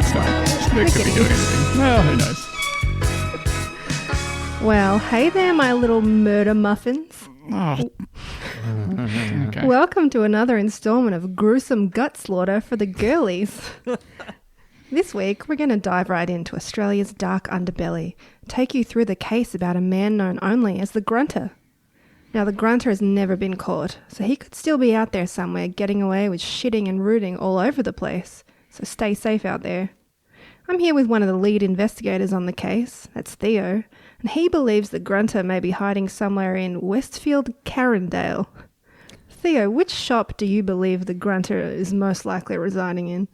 looks like it. They could be doing anything. Well, who knows? Well, hey there, my little murder muffins. Oh. Okay. Welcome to another installment of gruesome gut slaughter for the girlies. This week, we're going to dive right into Australia's dark underbelly, take you through the case about a man known only as the Grunter. Now, the Grunter has never been caught, so he could still be out there somewhere getting away with shitting and rooting all over the place, so stay safe out there. I'm here with one of the lead investigators on the case, that's Theo, and he believes the Grunter may be hiding somewhere in Westfield, Carindale. Theo, which shop do you believe the Grunter is most likely residing in?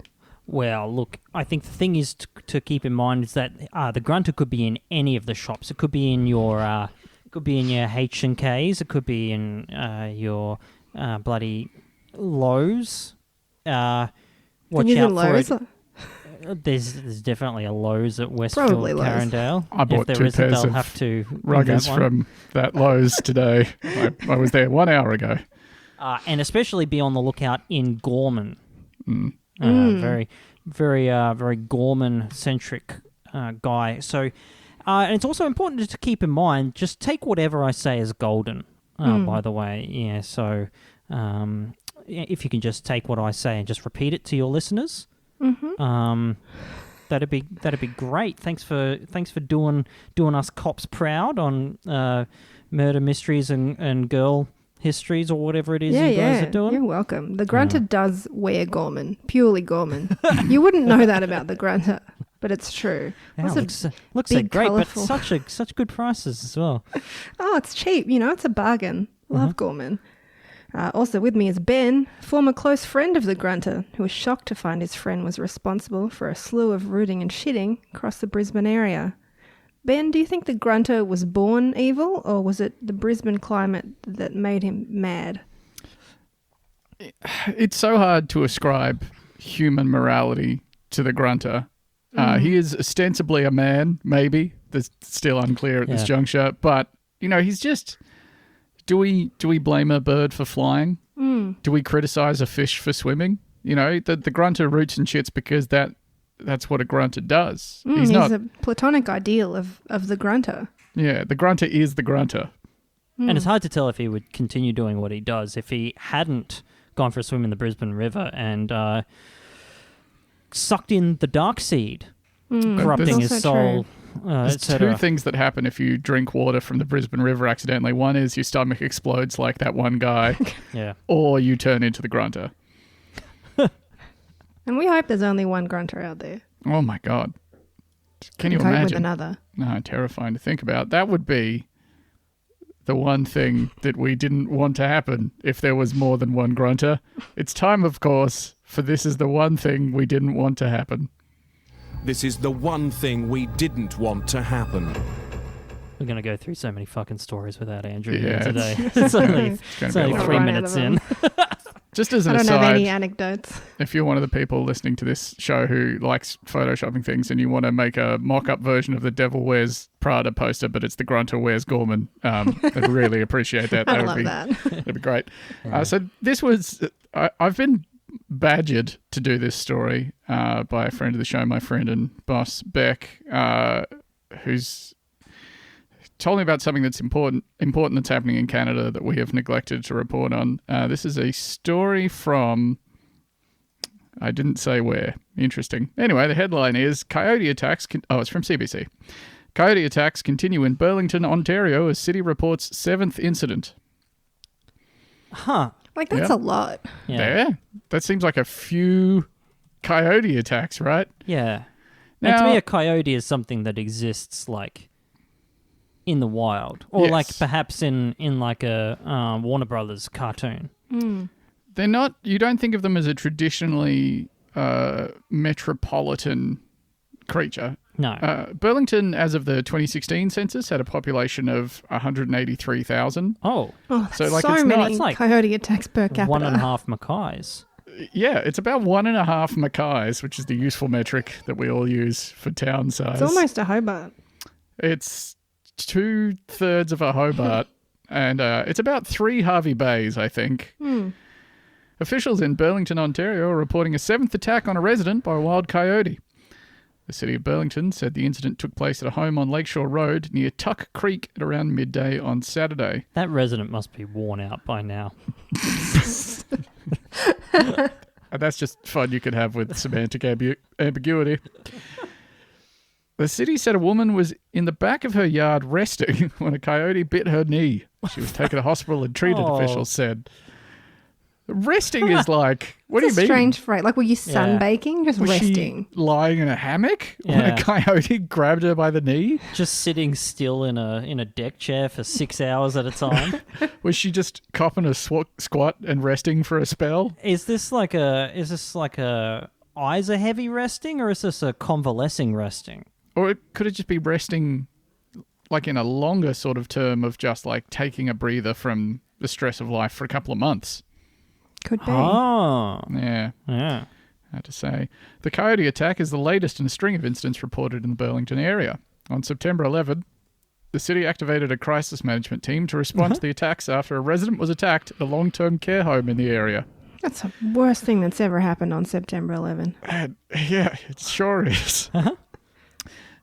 Well, look, I think the thing is to keep in mind is that the Grunter could be in any of the shops. It could be in your H&Ks. It could be in your bloody Lowe's. Watch out for it. There's definitely a Lowe's at Westfield, Carindale. I bought two pairs of ruggers from that Lowe's today. I was there 1 hour ago. And especially be on the lookout in Gorman. Very Gorman-centric guy. So, and it's also important to keep in mind, just take whatever I say as golden, by the way. Yeah, so if you can just take what I say and just repeat it to your listeners, that'd be great. Thanks for doing us cops proud on murder mysteries and girl histories or whatever it is you guys are doing. You're welcome. The Grunter does wear Gorman, purely Gorman. You wouldn't know that about the Grunter, but it's true. Yeah, looks great, colourful. But such good prices as well. Oh, it's cheap. It's a bargain. Love Gorman. Also with me is Ben, former close friend of the Grunter, who was shocked to find his friend was responsible for a slew of rooting and shitting across the Brisbane area. Ben, do you think the Grunter was born evil, or was it the Brisbane climate that made him mad? It's so hard to ascribe human morality to the Grunter. He is ostensibly a man, maybe. That's still unclear at this juncture. But, he's just... Do we blame a bird for flying? Do we criticize a fish for swimming? The Grunter roots and shits because that's what a Grunter does. He's a platonic ideal of the Grunter. Yeah, the Grunter is the Grunter. And it's hard to tell if he would continue doing what he does if he hadn't gone for a swim in the Brisbane River and sucked in the dark seed, corrupting his soul. There's two things that happen if you drink water from the Brisbane River accidentally. One is your stomach explodes like that one guy, or you turn into the Grunter. And we hope there's only one Grunter out there. Oh my God. Can you imagine? With another. No, terrifying to think about. That would be the one thing that we didn't want to happen if there was more than one Grunter. It's time, of course, for this is the one thing we didn't want to happen. This is the one thing we didn't want to happen. We're going to go through so many fucking stories without Andrew here today. It's only 3 minutes in. Just as an aside, I don't have any anecdotes. If you're one of the people listening to this show who likes photoshopping things and you want to make a mock-up version of the Devil Wears Prada poster, but it's the Grunter Wears Gorman, I'd really appreciate that. I love that. That'd be great. So this was... I've been badgered to do this story by a friend of the show, my friend and boss, Beck, who's told me about something that's important that's happening in Canada that we have neglected to report on. This is a story from... I didn't say where. Interesting. Anyway, the headline is Coyote attacks... it's from CBC. Coyote attacks continue in Burlington, Ontario as city reports 7th incident. Huh. That's a lot. Yeah. That seems like a few coyote attacks, right? Yeah. Now, to me, a coyote is something that exists, in the wild. Or, perhaps in a Warner Brothers cartoon. They're not... You don't think of them as a traditionally metropolitan creature. No. Burlington, as of the 2016 census, had a population of 183,000. Oh. So it's many coyote attacks per capita. 1.5 Mackays. Yeah, it's about 1.5 Mackays, which is the useful metric that we all use for town size. It's almost a Hobart. It's 2/3 of a Hobart, and it's about 3 Harvey Bays, I think. Officials in Burlington, Ontario are reporting a 7th attack on a resident by a wild coyote. The city of Burlington said the incident took place at a home on Lakeshore Road near Tuck Creek at around midday on Saturday. That resident must be worn out by now. And that's just fun you could have with semantic ambiguity. The city said a woman was in the back of her yard resting when a coyote bit her knee. She was taken to hospital and treated, officials said. Resting is like, what do you mean? Strange phrase. Like, were you sunbaking? Just Was resting. she lying in a hammock when a coyote grabbed her by the knee? Just sitting still in a deck chair for 6 hours at a time. Was she just copping a squat and resting for a spell? Is this like a eyes are heavy resting, or is this a convalescing resting? Or could it just be resting like in a longer sort of term of just like taking a breather from the stress of life for a couple of months? Could be. Oh. Yeah. Yeah. Hard to say. The coyote attack is the latest in a string of incidents reported in the Burlington area. On September 11, the city activated a crisis management team to respond to the attacks after a resident was attacked at a long-term care home in the area. That's the worst thing that's ever happened on September 11. Yeah, it sure is.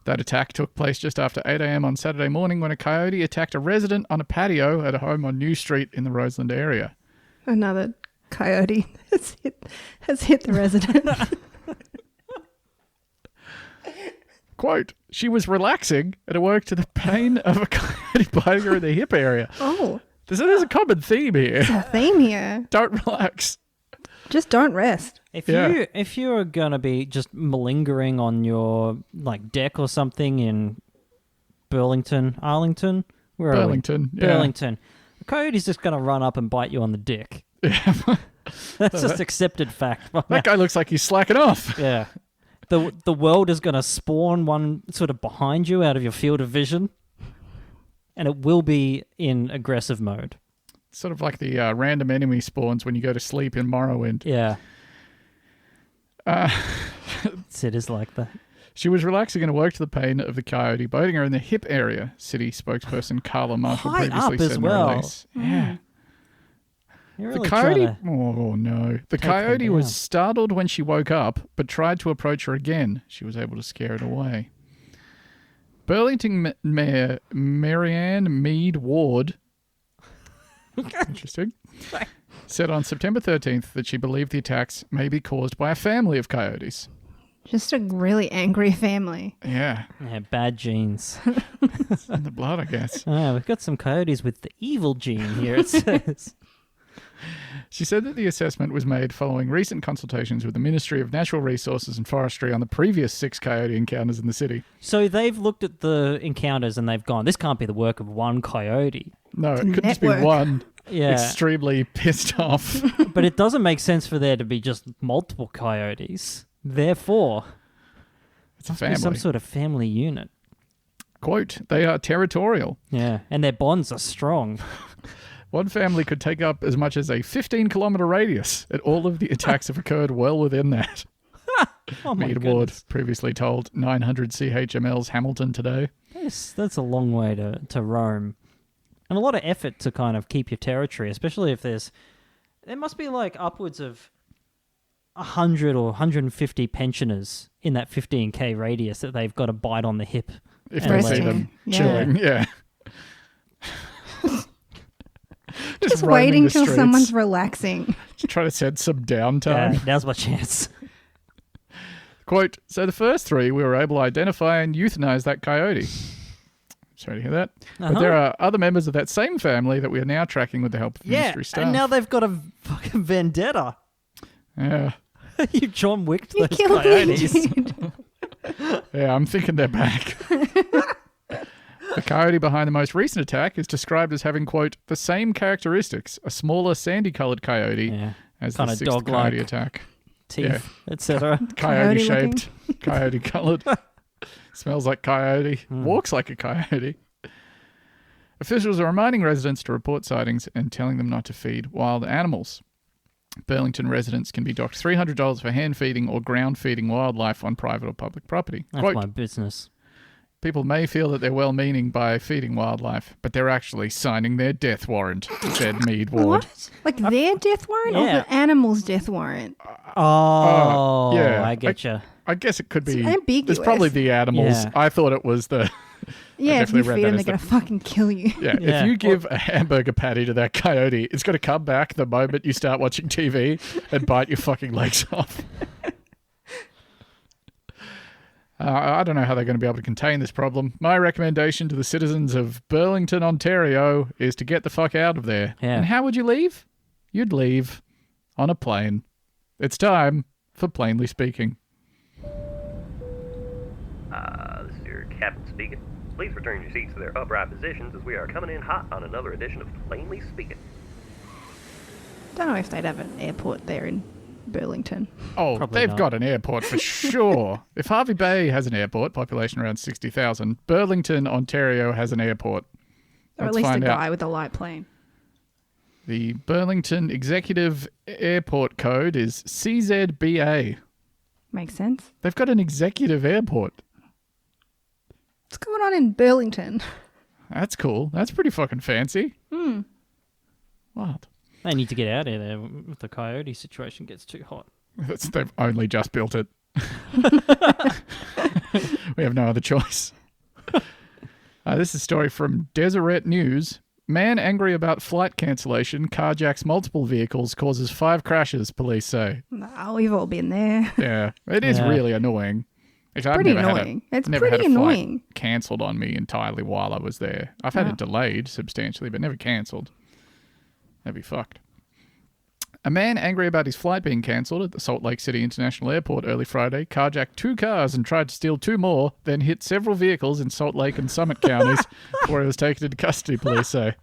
That attack took place just after 8 a.m. on Saturday morning when a coyote attacked a resident on a patio at a home on New Street in the Roseland area. Another coyote has hit the resident. Quote, she was relaxing and awoke to the pain of a coyote biting her in the hip area. Oh. There's a common theme here. There's a theme here. Don't relax. Just don't rest. If you're gonna be just malingering on your like deck or something in Arlington, where Burlington, are we? Burlington. A coyote's just gonna run up and bite you on the dick. Yeah. That's just accepted fact. That guy looks like he's slacking off. Yeah. The world is gonna spawn one sort of behind you out of your field of vision, and it will be in aggressive mode. Sort of like the random enemy spawns when you go to sleep in Morrowind. Yeah. It is like that. She was relaxing and awoke to the pain of the coyote biting her in the hip area, city spokesperson Carla Marshall High previously up said as in a well. release. Yeah. You're The really coyote... trying to Oh, no. The take them coyote was down. startled when she woke up, but tried to approach her again. She was able to scare it away. Burlington Mayor Marianne Mead Ward... Interesting. Said on September 13th that she believed the attacks may be caused by a family of coyotes. Just a really angry family. Yeah. Yeah, bad genes. It's in the blood, I guess. We've got some coyotes with the evil gene here, it says. She said that the assessment was made following recent consultations with the Ministry of Natural Resources and Forestry on the previous 6 coyote encounters in the city. So they've looked at the encounters and they've gone, this can't be the work of one coyote. No, It's it a could just be network. one Yeah. extremely pissed off. But it doesn't make sense for there to be just multiple coyotes. Therefore, It's a must be family. some sort of family unit. Quote, they are territorial. Yeah, and their bonds are strong. One family could take up as much as a 15-kilometre radius, and all of the attacks have occurred well within that. Oh my Mead Ward goodness. previously told 900 CHML's Hamilton today. That's a long way to roam. And a lot of effort to kind of keep your territory, especially if there must be like upwards of 100 or 150 pensioners in that 15k radius that they've got to bite on the hip. If And they like- see them Yeah. chilling, yeah. Just roaming waiting the till streets. someone's relaxing. Just trying to set some downtime. Yeah, now's my chance. Quote, so the first 3, we were able to identify and euthanize that coyote. Sorry to hear that. But there are other members of that same family that we are now tracking with the help of Yeah, ministry staff. and now they've got a fucking vendetta. Yeah. You John Wicked You those killed me, coyotes. dude. Yeah, I'm thinking they're back. The coyote behind the most recent attack is described as having, quote, the same characteristics, a smaller sandy-coloured coyote, Yeah, as kinda the 6th dog-like. coyote attack. teeth, etc. Coyote-shaped, coyote-coloured. Smells like coyote, walks like a coyote. Officials are reminding residents to report sightings and telling them not to feed wild animals. Burlington residents can be docked $300 for hand feeding or ground feeding wildlife on private or public property. That's Quote, my business. People may feel that they're well-meaning by feeding wildlife, but they're actually signing their death warrant, said Mead Ward. What? Like their death warrant or Yeah. the animal's death warrant? Yeah. I get you. I guess it could be. It's ambiguous. It's probably the animals. Yeah. I thought it was the. Yeah, if you definitely read feed that them, as they're going to fucking kill you. Yeah, Yeah. if you give a hamburger patty to that coyote, it's going to come back the moment you start watching TV and bite your fucking legs off. I don't know how they're going to be able to contain this problem. My recommendation to the citizens of Burlington, Ontario, is to get the fuck out of there. Yeah. And how would you leave? You'd leave on a plane. It's time for Plainly Speaking. This is your captain speaking. Please return your seats to their upright positions as we are coming in hot on another edition of Plainly Speaking. Don't know if they'd have an airport there in Burlington. Oh, Probably they've not. got an airport for sure. If Harvey Bay has an airport, population around 60,000, Burlington, Ontario has an airport. Or at Let's least a find out. guy with a light plane. The Burlington Executive Airport code is CZBA. Makes sense. They've got an executive airport. What's going on in Burlington? That's cool. That's pretty fucking fancy. Wild. They need to get out of there if the coyote situation gets too hot. They've only just built it. We have no other choice. This is a story from Deseret News. Man angry about flight cancellation, carjacks multiple vehicles, causes 5 crashes, police say. No, we've all been there. Yeah, it is Yeah. really annoying. Actually, I've Pretty never had annoying. It's never pretty had a flight annoying. cancelled on me entirely while I was there. I've had Oh. it delayed substantially, but never cancelled. That'd be fucked. A man angry about his flight being cancelled at the Salt Lake City International Airport early Friday carjacked 2 cars and tried to steal 2 more, then hit several vehicles in Salt Lake and Summit counties before he was taken into custody, police say.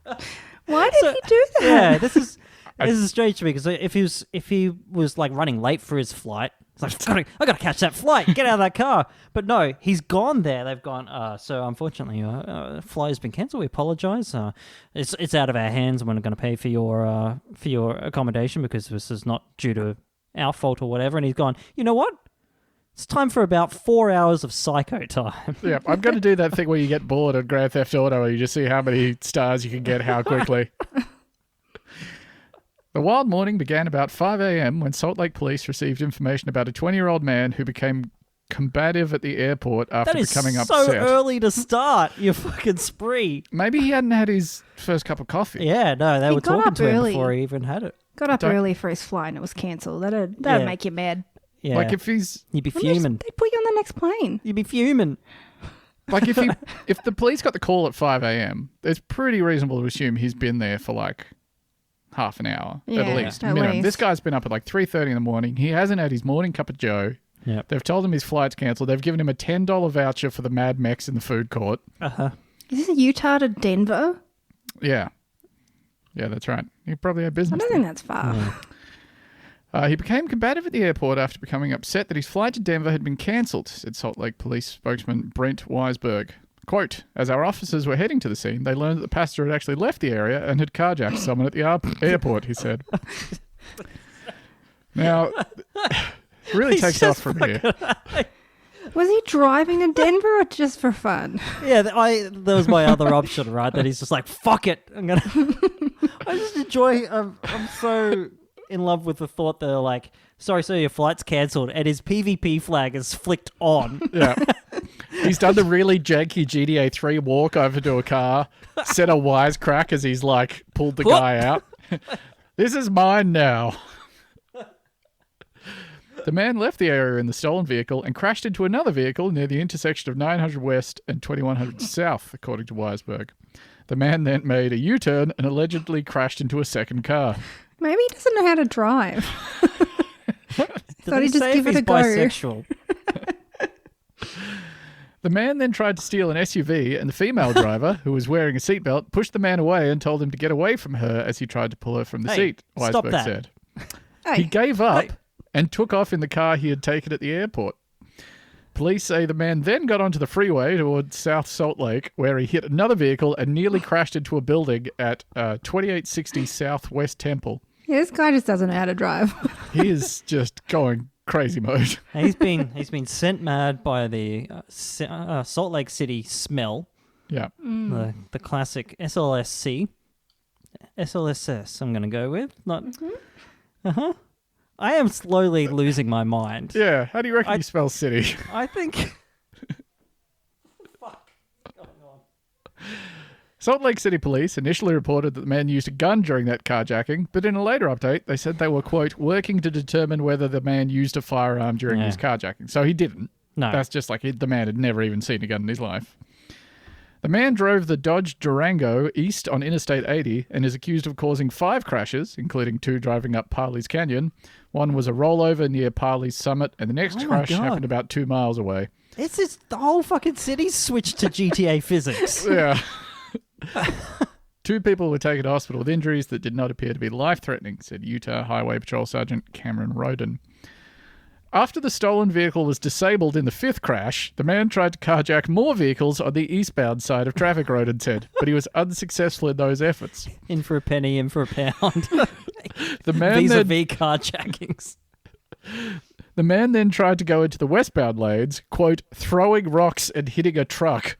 Why did he do that? Yeah, this is strange to me because if he was like running late for his flight, it's like I gotta catch that flight, get out of that car. But no, he's gone there. They've gone. So unfortunately, flight has been cancelled. We apologise. It's out of our hands, and we're not going to pay for your accommodation because this is not due to our fault or whatever. And he's gone. You know what? It's time for about 4 hours of psycho time. Yeah, I'm going to do that thing where you get bored on Grand Theft Auto and you just see how many stars you can get how quickly. The wild morning began about 5 a.m. when Salt Lake police received information about a 20-year-old man who became combative at the airport after That is becoming so upset. early to start your fucking spree. Maybe he hadn't had his first cup of coffee. Yeah, no, they He were got talking up to him early. before he even had it. Got up Don't- early for his flight and it was cancelled. That'd Yeah. make you mad. Yeah, Like if he's you'd be Why don't you fuming. They put you on the next plane. You'd be fuming. like if the police got the call at 5 a.m., it's pretty reasonable to assume he's been there for like half an hour Yeah, at least. at minimum. least. This guy's been up at like 3:30 in the morning. He hasn't had his morning cup of joe. Yeah. They've told him his flight's cancelled. They've given him a $10 voucher for the Mad Mex in the food court. Is this Utah to Denver? Yeah. Yeah, that's right. He probably had I business don't there. think that's far. He became combative at the airport after becoming upset that his flight to Denver had been cancelled, said Salt Lake Police spokesman Brent Weisberg. Quote, as our officers were heading to the scene, they learned that the passenger had actually left the area and had carjacked someone at the airport, he said. Now, it really He's takes off just from here. Was he driving to Denver or just for fun? Yeah, that was my other option, right? That he's just like, fuck it. I just enjoy, I'm so in love with the thought that they're like, sorry, so your flight's cancelled, and his PvP flag is flicked on. Yeah. He's done the really janky GTA 3 walk over to a car, said a wisecrack as he's like pulled the guy out. This is mine now. The man left the area in the stolen vehicle and crashed into another vehicle near the intersection of 900 West and 2100 South, according to Weisberg. The man then made a U-turn and allegedly crashed into a second car. Maybe he doesn't know how to drive. Thought he'd just Say give if it a he's go. bisexual. The man then tried to steal an SUV, and the female driver, who was wearing a seatbelt, pushed the man away and told him to get away from her as he tried to pull her from the Hey, seat, stop Weisberg that. said. Hey, He gave up and took off in the car he had taken at the airport. Police say the man then got onto the freeway towards South Salt Lake, where he hit another vehicle and nearly crashed into a building at 2860 South West Temple. yeah, this guy just doesn't know how to drive. He is just going crazy mode. He's been sent mad by the Salt Lake City smell. Yeah. The classic SLSC. SLSS, I'm going to go with. Not. Uh-huh. I am slowly losing my mind. Yeah. How do you reckon you spell city? I think... Fuck. Going on. Salt Lake City police initially reported that the man used a gun during that carjacking, but in a later update, they said they were, quote, working to determine whether the man used a firearm during his carjacking. So he didn't. No. That's just like the man had never even seen a gun in his life. The man drove the Dodge Durango east on Interstate 80 and is accused of causing 5 crashes, including 2 driving up Parley's Canyon. One was a rollover near Parley's Summit, and the next crash happened about 2 miles away. It's just the whole fucking city's switched to GTA physics. Yeah. 2 people were taken to hospital with injuries that did not appear to be life-threatening, said Utah Highway Patrol Sergeant Cameron Roden. After the stolen vehicle was disabled in the 5th crash, the man tried to carjack more vehicles on the eastbound side of traffic, Roden said, but he was unsuccessful in those efforts. In for a penny, in for a pound. The man vis-a-vis carjackings. The man then tried to go into the westbound lanes, quote, throwing rocks and hitting a truck.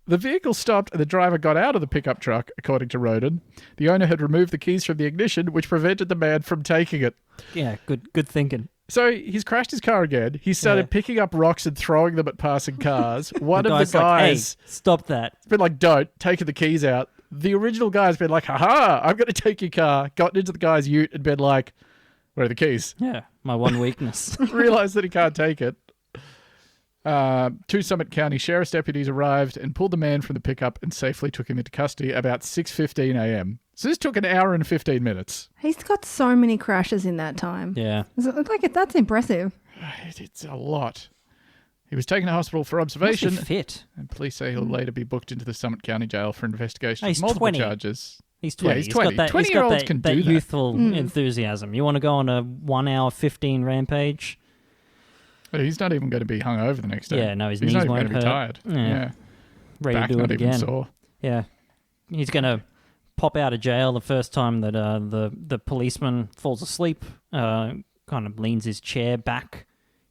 The vehicle stopped and the driver got out of the pickup truck, according to Roden. The owner had removed the keys from the ignition, which prevented the man from taking it. Yeah, good thinking. So he's crashed his car again. He started picking up rocks and throwing them at passing cars. One of the guys... like, hey, stop that. It's been like, don't, taking the keys out. The original guy's been like, haha, I'm going to take your car. Gotten into the guy's ute and been like, where are the keys? Yeah, my one weakness. Realised that he can't take it. 2 Summit County Sheriff's deputies arrived and pulled the man from the pickup and safely took him into custody about 6:15 a.m. So this took an hour and 15 minutes. He's got so many crashes in that time. Yeah. That's impressive. It's a lot. He was taken to hospital for observation. Must be fit. And police say he'll later be booked into the Summit County Jail for investigation He's of multiple 20. charges. He's 20. Yeah, he's 20. 20-year-olds can do that. Youthful enthusiasm. You want to go on a 1 hour 15 rampage? But he's not even going to be hungover the next day. Yeah, no, his he's knees not even won't going to be hurt. tired. Yeah. Ready Back to do not it even again. sore. Yeah. He's going to pop out of jail the first time that the policeman falls asleep, kind of leans his chair back,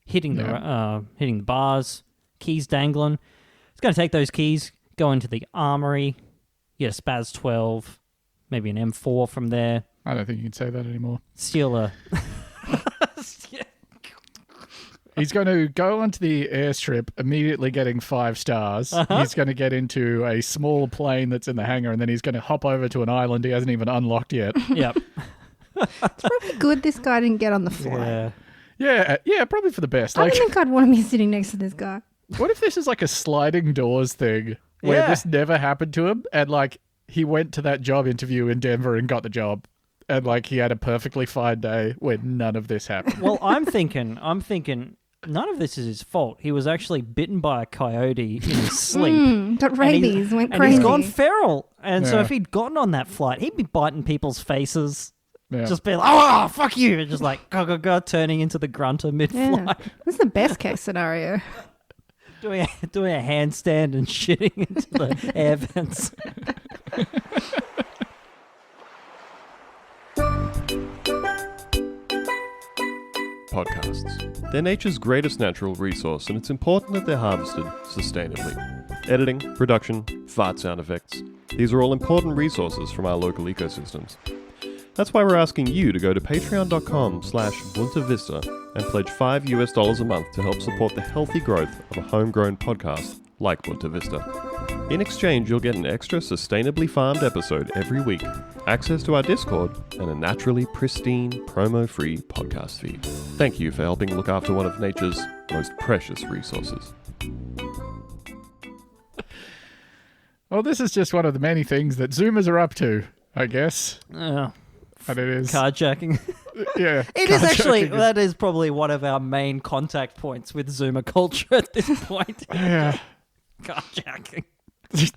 hitting the bars, keys dangling. He's going to take those keys, go into the armory, get a Spaz 12, maybe an M4 from there. I don't think you can say that anymore. Steal a... He's going to go onto the airstrip, immediately getting 5 stars. He's going to get into a small plane that's in the hangar, and then he's going to hop over to an island he hasn't even unlocked yet. Yep. It's probably good this guy didn't get on the flight. Yeah, probably for the best. I don't think I'd want to be sitting next to this guy. What if this is like a sliding doors thing where this never happened to him, and like he went to that job interview in Denver and got the job, and like he had a perfectly fine day where none of this happened? Well, I'm thinking none of this is his fault. He was actually bitten by a coyote in his sleep. Got rabies, went crazy. And he's gone feral. And so if he'd gotten on that flight, he'd be biting people's faces. Yeah. Just be like, oh, fuck you. And just like, go, turning into the grunter mid-flight. Yeah. This is the best case scenario. doing a handstand and shitting into the air vents. Podcasts. They're nature's greatest natural resource, and it's important that they're harvested sustainably. Editing, production, fart sound effects. These are all important resources from our local ecosystems. That's why we're asking you to go to patreon.com/BuntaVista and pledge $5 a month to help support the healthy growth of a homegrown podcast like Bunta Vista. In exchange, you'll get an extra sustainably farmed episode every week, access to our Discord, and a naturally pristine, promo-free podcast feed. Thank you for helping look after one of nature's most precious resources. Well, this is just one of the many things that Zoomers are up to, I guess. Oh, and it is carjacking. Yeah. It is actually, that is probably one of our main contact points with Zoomer culture at this point. Yeah. Carjacking.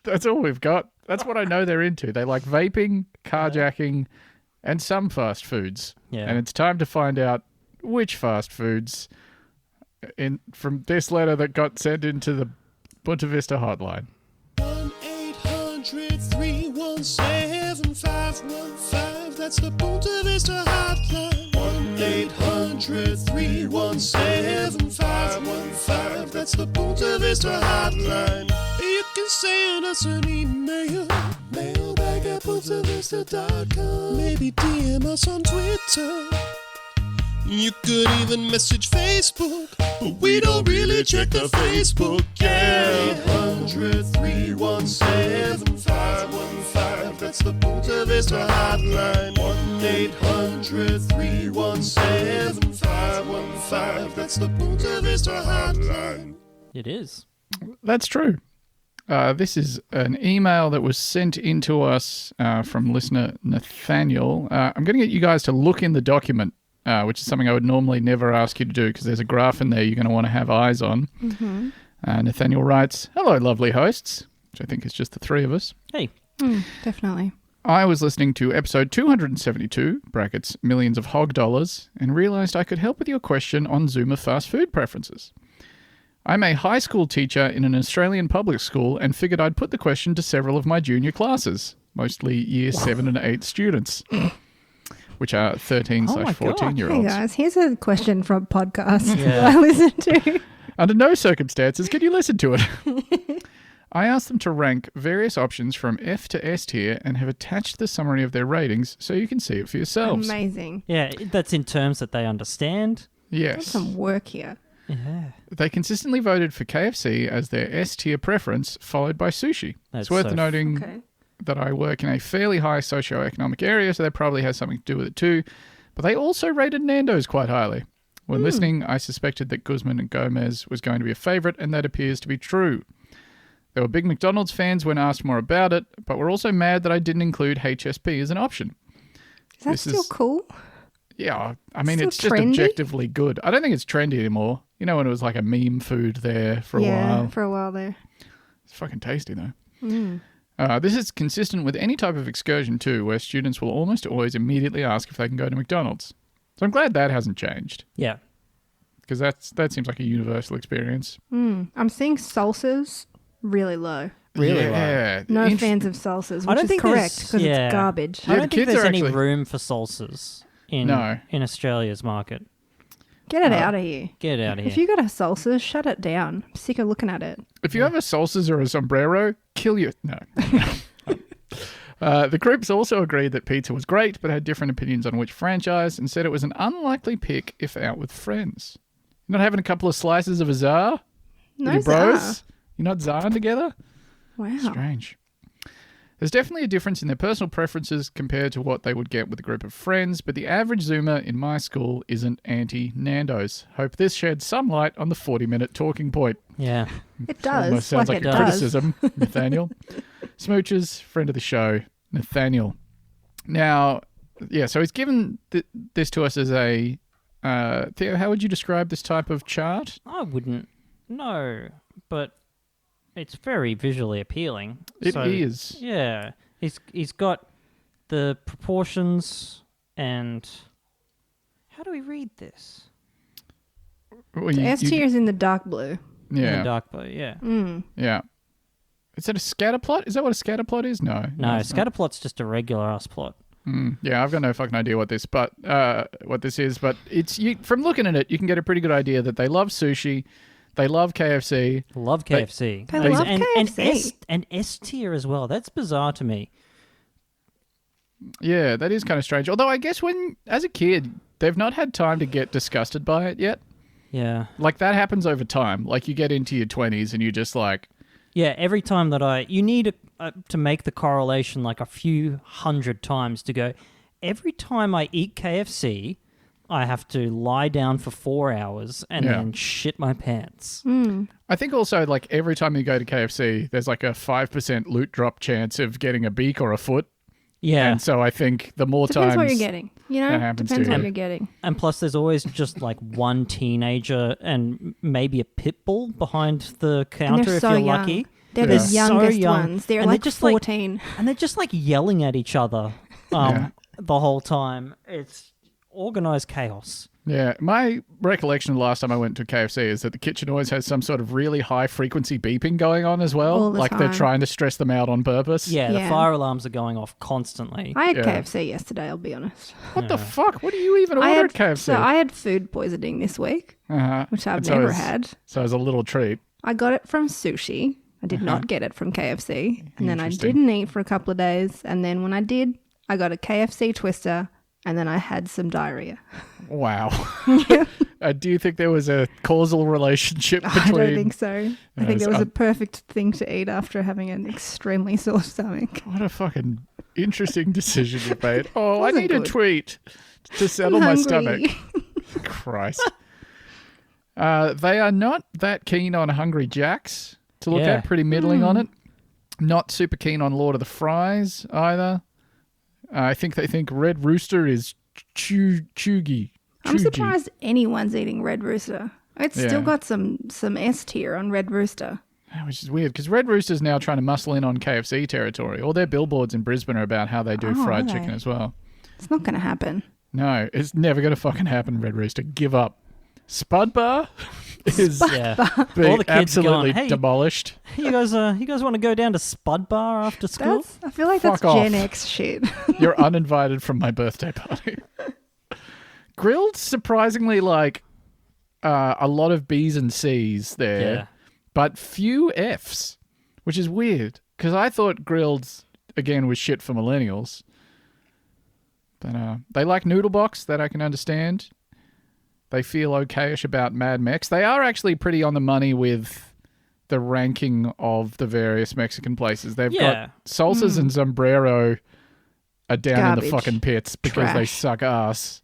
That's all we've got. That's what I know they're into. They like vaping, carjacking, and some fast foods. Yeah. And it's time to find out which fast foods from this letter that got sent into the Bunta Vista hotline. 1-800-317-515. That's the Punta Vista hotline. 1-800-317-515. That's the Punta Vista hotline. You can send us an email. Mailbag at puntavista.com. Maybe DM us on Twitter. You could even message Facebook, but we don't really check the Facebook. Yeah, 800-317-515. That's the Punta Vista hotline. 1-800-317-515. That's the Punta Vista hotline. It is. That's true. This is an email that was sent in to us from listener Nathaniel. I'm going to get you guys to look in the document, which is something I would normally never ask you to do because there's a graph in there you're going to want to have eyes on. Mm-hmm. Nathaniel writes, "Hello, lovely hosts," which I think is just the three of us. Hey. Definitely. I was listening to episode 272, brackets, millions of hog dollars, and realised I could help with your question on Zoomer fast food preferences. I'm a high school teacher in an Australian public school and figured I'd put the question to several of my junior classes, mostly year 7 and 8 students, which are 13/14-year-olds. Hey guys, here's a question from a podcast that I listen to. Under no circumstances can you listen to it. I asked them to rank various options from F to S tier and have attached the summary of their ratings so you can see it for yourselves. Amazing. Yeah, that's in terms that they understand. Yes. There's some work here. Yeah. They consistently voted for KFC as their S tier preference, followed by sushi. That's It's worth so noting that I work in a fairly high socioeconomic area, so that probably has something to do with it too. But they also rated Nando's quite highly. When listening, I suspected that Guzman and Gomez was going to be a favourite, and that appears to be true. They were big McDonald's fans when asked more about it, but were also mad that I didn't include HSP as an option. Is that still cool? Yeah, I mean, Still it's just trendy? objectively good. I don't think it's trendy anymore. You know when it was like a meme food there for a while? Yeah, for a while there. It's fucking tasty though. This is consistent with any type of excursion too, where students will almost always immediately ask if they can go to McDonald's. So I'm glad that hasn't changed, Yeah. because that seems like a universal experience. I'm seeing salsas really low. Really yeah. No fans of salsas, which I don't is think correct there's- because yeah. it's garbage. I Yeah, don't the think kids there's are any actually- room for salsas in Australia's market. Get it out of here. Get out of If here. you got a salsa, shut it down. I'm sick of looking at it. If you have a salsas or a sombrero, kill you. No. The groups also agreed that pizza was great, but had different opinions on which franchise and said it was an unlikely pick if out with friends. You're not having a couple of slices of a czar? No with your bros? czar. You're not czarring together? Wow. Strange. There's definitely a difference in their personal preferences compared to what they would get with a group of friends, but the average Zoomer in my school isn't anti-Nando's. Hope this sheds some light on the 40-minute talking point. Yeah. It Almost does. sounds like it a does. criticism, Nathaniel. Smooches, friend of the show, Nathaniel. Now, yeah, so he's given this to us as a... Theo, how would you describe this type of chart? I wouldn't know, but it's very visually appealing. It is. Yeah. He's got the proportions and... How do we read this? Well, The S tier is in the dark blue. In the Yeah, dark blue, yeah. yeah. Is that a scatter plot? Is that what a scatter plot is? No. No, it's not. scatterplot's just a regular ass plot. Yeah, I've got no fucking idea what this is, but it's from looking at it, you can get a pretty good idea that they love sushi, they love KFC. Love KFC. They love and KFC. And S tier as well. That's bizarre to me. Yeah, that is kind of strange. Although I guess as a kid, they've not had time to get disgusted by it yet. Yeah. Like that happens over time. Like you get into your 20s and you just like... Yeah, every time that you need to make the correlation like a few hundred times to go, every time I eat KFC, I have to lie down for 4 hours and then shit my pants. I think also like every time you go to KFC, there's like a 5% loot drop chance of getting a beak or a foot. Yeah. And so I think the more Depends times... what you're getting. You know, that happens depends to what you. you're getting. And plus, there's always just like one teenager and maybe a pit bull behind the And counter they're if so you're young. lucky. They're Yeah. the youngest young. ones. They're And they're like just like- 14. And they're just like yelling at each other the whole time. It's Organised chaos. Yeah, my recollection of the last time I went to KFC is that the kitchen always has some sort of really high frequency beeping going on as well. All the Like they're time. trying to stress them out on purpose. Yeah, the Yeah. fire alarms are going off constantly. I had Yeah. KFC yesterday, I'll be honest. What the fuck? What do you even order I at KFC? So I had food poisoning this week, Uh-huh. which I've And so never it's- had. So it's a little treat. I got it from sushi. I did not get it from KFC. And then I Interesting. didn't eat for a couple of days. And then when I did, I got a KFC twister and then I had some diarrhea. Wow. Do you think there was a causal relationship between... I don't think so. I think it's it was a perfect thing to eat after having an extremely sore stomach. What a fucking interesting decision you made. Oh, I Wasn't need a good. tweet to settle my Hungry. stomach. Christ. They are not that keen on Hungry Jacks to look Yeah. at. Pretty middling on it. Not super keen on Lord of the Fries either. I think they think Red Rooster is chuggy. I'm surprised anyone's eating Red Rooster. It's Yeah. still got some S tier on Red Rooster. Which is weird because Red Rooster's now trying to muscle in on KFC territory. All their billboards in Brisbane are about how they do Oh, fried are chicken they? as well. It's not going to happen. No, it's never going to fucking happen, Red Rooster. Give up. Spud Bar is Yeah. being All the kids absolutely going, hey, demolished. you guys want to go down to Spud Bar after school? I feel like Fuck that's Gen off. X shit. You're uninvited from my birthday party. Grilled, surprisingly, like a lot of B's and C's there, Yeah. but few F's, which is weird because I thought grilled, again, was shit for millennials. But they like Noodle Box, that I can understand. They feel okayish about Mad Mex. They are actually pretty on the money with the ranking of the various Mexican places. They've Yeah. got Salsas and Sombrero are down in Garbage. the fucking pits because they Trash. suck ass.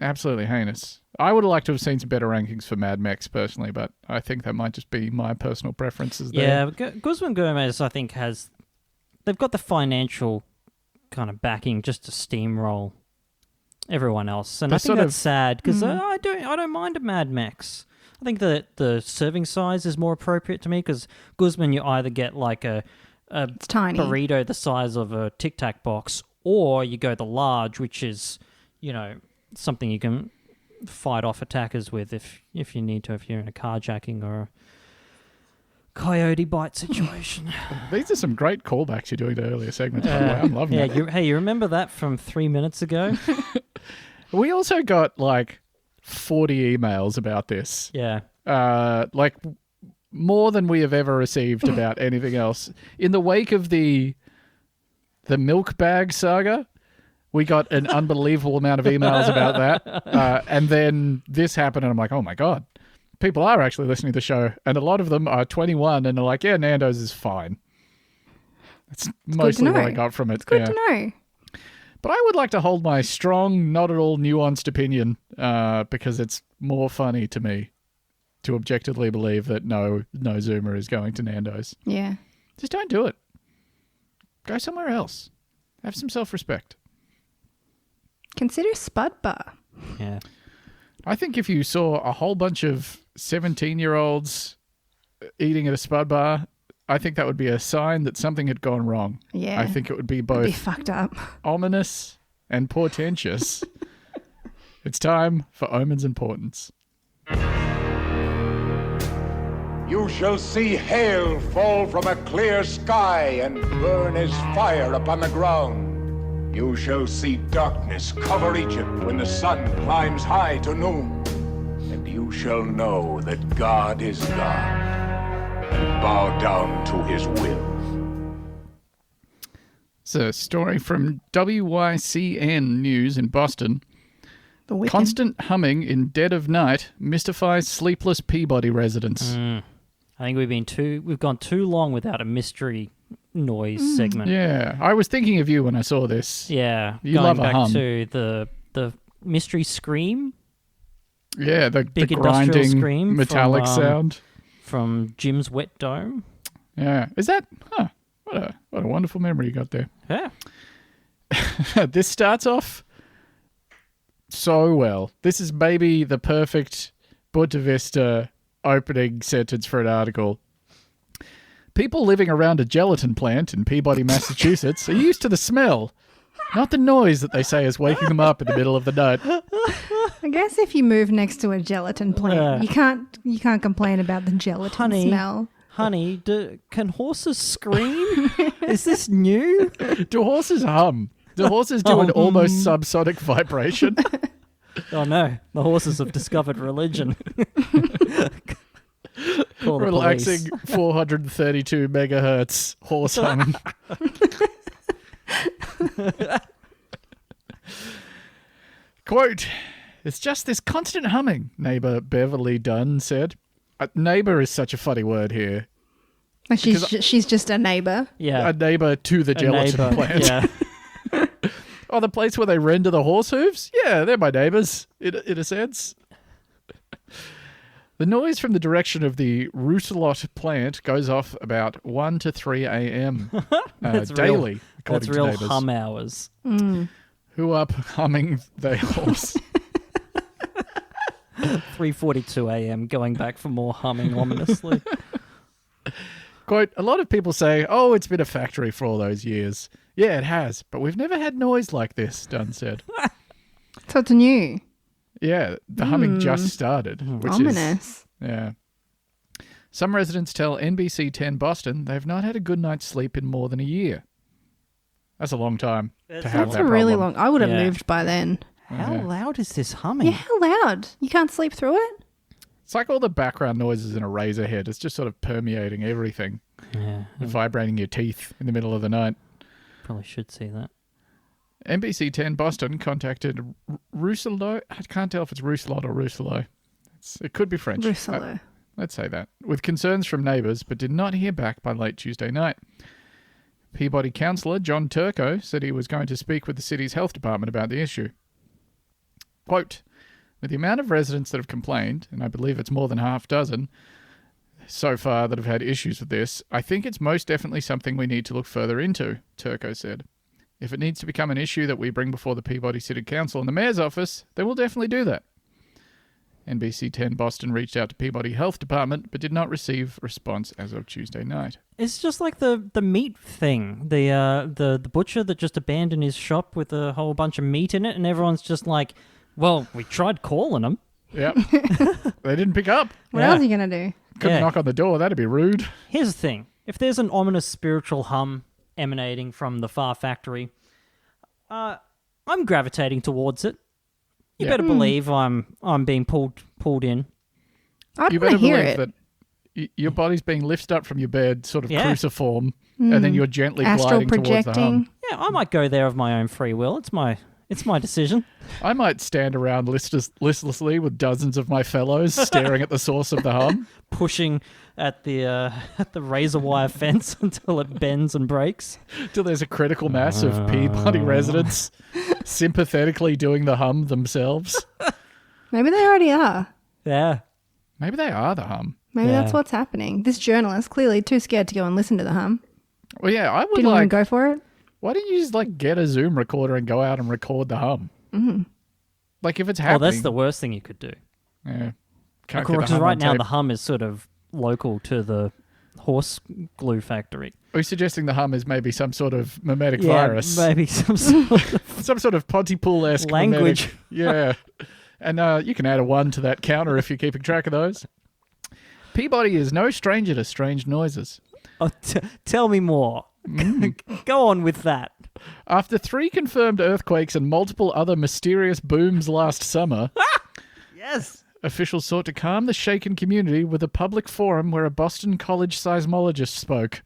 Absolutely heinous. I would have liked to have seen some better rankings for Mad Mex personally, but I think that might just be my personal preferences there. Yeah, Guzman Gomez, I think, they've got the financial kind of backing just to steamroll everyone else, and That's I think sort that's sad because I don't mind a Mad Mex. I think that the serving size is more appropriate to me because Guzman, you either get like a It's tiny. burrito the size of a Tic Tac box, or you go the large, which is, something you can fight off attackers with if you need to, if you're in a carjacking or a coyote bite situation. These are some great callbacks you're doing to earlier segments, by the way. I'm loving it. You remember that from 3 minutes ago? We also got like 40 emails about this. Yeah. Like more than we have ever received about anything else. In the wake of the milk bag saga, we got an unbelievable amount of emails about that. And then this happened, and I'm like, oh my God, people are actually listening to the show. And a lot of them are 21 and are like, yeah, Nando's is fine. That's mostly what I know. got from it. It's good yeah. to know. But I would like to hold my strong, not at all nuanced opinion because it's more funny to me to objectively believe that no Zoomer is going to Nando's. Yeah. Just don't do it. Go somewhere else. Have some self-respect. Consider Spud Bar. Yeah. I think if you saw a whole bunch of 17-year-olds eating at a Spud Bar, I think that would be a sign that something had gone wrong. Yeah. I think it would be It'd both be fucked up. ominous and portentous. It's time for Omens and Portents. You shall see hail fall from a clear sky and burn as fire upon the ground. You shall see darkness cover Egypt when the sun climbs high to noon. And you shall know that God is God, and bow down to his will. It's a story from WYCN News in Boston. The Wicked. Constant humming in dead of night mystifies sleepless Peabody residents. I think we've gone too long without a mystery noise segment. Yeah, I was thinking of you when I saw this. Yeah. You Going love a back hum. to the mystery scream Yeah, the Big industrial grinding scream metallic from, sound. from Jim's Wet Dome. Yeah, is that? Huh? What a wonderful memory you got there. Yeah. This starts off so well. This is maybe the perfect Buena Vista opening sentence for an article. People living around a gelatin plant in Peabody, Massachusetts are used to the smell. Not the noise that they say is waking them up in the middle of the night. I guess if you move next to a gelatin plant, you can't complain about the gelatin smell. Honey, can horses scream? Is this new? Do horses hum? Do horses do an almost subsonic vibration? Oh no, the horses have discovered religion. Call the Relaxing police. 432 megahertz horse humming. Quote, "It's just this constant humming," neighbour Beverly Dunn said. Neighbour is such a funny word here. She's just a neighbour. Yeah. A neighbour to the gelatin plant. Yeah. Oh, the place where they render the horse hooves? Yeah, they're my neighbours, in a sense. The noise from the direction of the Rousselot plant goes off about 1 to 3 a.m. daily, according to neighbours. That's real hum hours. Who up humming their horse? 3:42 a.m. going back for more humming ominously. Quote, "A lot of people say, oh, it's been a factory for all those years. Yeah, it has, but we've never had noise like this," Dunn said. So it's new. Yeah, the humming just started. Which Ominous. Yeah. Some residents tell NBC 10 Boston they've not had a good night's sleep in more than a year. That's a long time to have That's that a problem. really long. I would have Yeah. moved by then. How loud is this humming? Yeah, how loud? You can't sleep through it? It's like all the background noises in a razor head. It's just sort of permeating everything, Yeah, vibrating your teeth in the middle of the night. probably should see that. NBC 10 Boston contacted Rousselot. I can't tell if it's Rousselot or Rousselot. It could be French. Rousselot. Let's say that. With concerns from neighbours, but did not hear back by late Tuesday night. Peabody councillor John Turco said he was going to speak with the city's health department about the issue. Quote, "With the amount of residents that have complained, and I believe it's more than half dozen so far that have had issues with this, I think it's most definitely something we need to look further into," Turco said. "If it needs to become an issue that we bring before the Peabody City Council and the Mayor's office, then we'll definitely do that." NBC 10 Boston reached out to Peabody Health Department, but did not receive a response as of Tuesday night. It's just like the meat thing. The butcher that just abandoned his shop with a whole bunch of meat in it, and everyone's just like, well, we tried calling them. Yep. They didn't pick up. What else are you going to do? Couldn't Yeah. knock on the door. That'd be rude. Here's the thing. If there's an ominous spiritual hum emanating from the far factory, I'm gravitating towards it. You better believe I'm being pulled in. I'd You want better to hear believe it. that your body's being lifted up from your bed, sort of Yeah. cruciform, and then you're gently Astral gliding towards the hum. projecting. Yeah, I might go there of my own free will. It's my decision. I might stand around listlessly with dozens of my fellows staring at the source of the hum. Pushing at the razor wire fence until it bends and breaks. Till there's a critical mass of Peabody residents sympathetically doing the hum themselves. Maybe they already are. Yeah. Maybe they are the hum. Maybe Yeah. that's what's happening. This journalist clearly too scared to go and listen to the hum. Well, yeah, I would Didn't even like. go for it. Why don't you just get a Zoom recorder and go out and record the hum? Mm. Like if it's happening. Well, that's the worst thing you could do. Yeah. Can't get the Because hum right on now tape. the hum is sort of local to the horse glue factory. Are you suggesting the hum is maybe some sort of mimetic virus? Maybe some sort of Some sort of Pontypool-esque language. mimetic. Yeah. And you can add a 1 to that counter if you're keeping track of those. Peabody is no stranger to strange noises. Oh, tell me more. Go on with that. After 3 confirmed earthquakes and multiple other mysterious booms last summer, Yes. officials sought to calm the shaken community with a public forum where a Boston College seismologist spoke.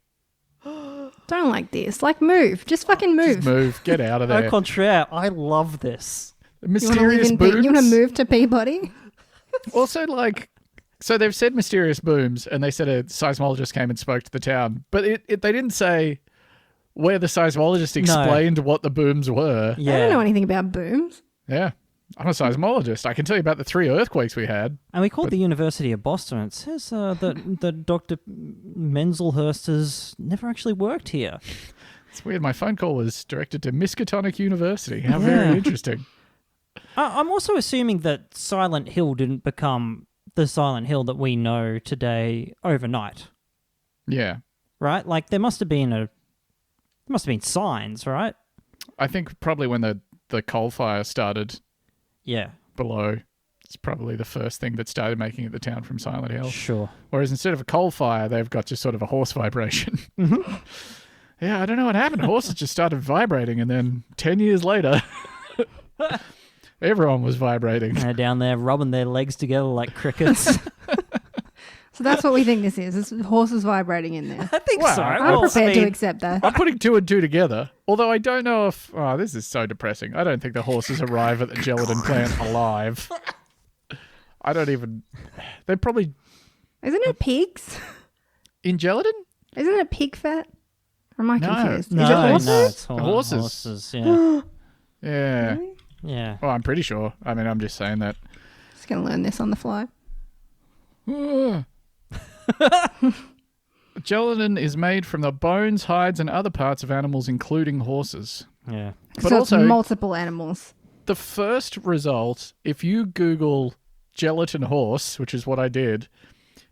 Don't like this. Move. Just fucking move. Just move. Get out of Au there. contraire, I love this. You want to Mysterious booms. You want to move to Peabody? Also, so they've said mysterious booms, and they said a seismologist came and spoke to the town, but they didn't say where the seismologist explained what the booms were. I don't know anything about booms. Yeah, I'm a seismologist. I can tell you about the 3 earthquakes we had. And we called the University of Boston. It says that Dr. Menzelhurst has never actually worked here. It's weird. My phone call was directed to Miskatonic University. How very interesting. I'm also assuming that Silent Hill didn't become the Silent Hill that we know today overnight, Yeah. right? There must have been signs, right? I think probably when the coal fire started Yeah, below, it's probably the first thing that started making it the town from Silent Hill. sure. Whereas instead of a coal fire, they've got just sort of a horse vibration. Yeah, I don't know what happened. Horses just started vibrating, and then 10 years later, everyone was vibrating. They're down there rubbing their legs together like crickets. So that's what we think this is. It's horses vibrating in there. I think Well, so. I'm I'm prepared to accept that. I'm putting 2 and 2 together, although I don't know if... Oh, this is so depressing. I don't think the horses arrive at the gelatin plant alive. I don't even... They probably... Isn't it pigs? In gelatin? Isn't it pig fat? Or am I No. confused? No, Is it horses? no, it's Horses. horses. Yeah, Yeah. yeah. Well, I'm pretty sure. I mean, I'm just saying that. Just going to learn this on the fly. Gelatin is made from the bones, hides, and other parts of animals, including horses. Yeah. But So also, it's multiple animals. the first result, if you Google gelatin horse, which is what I did,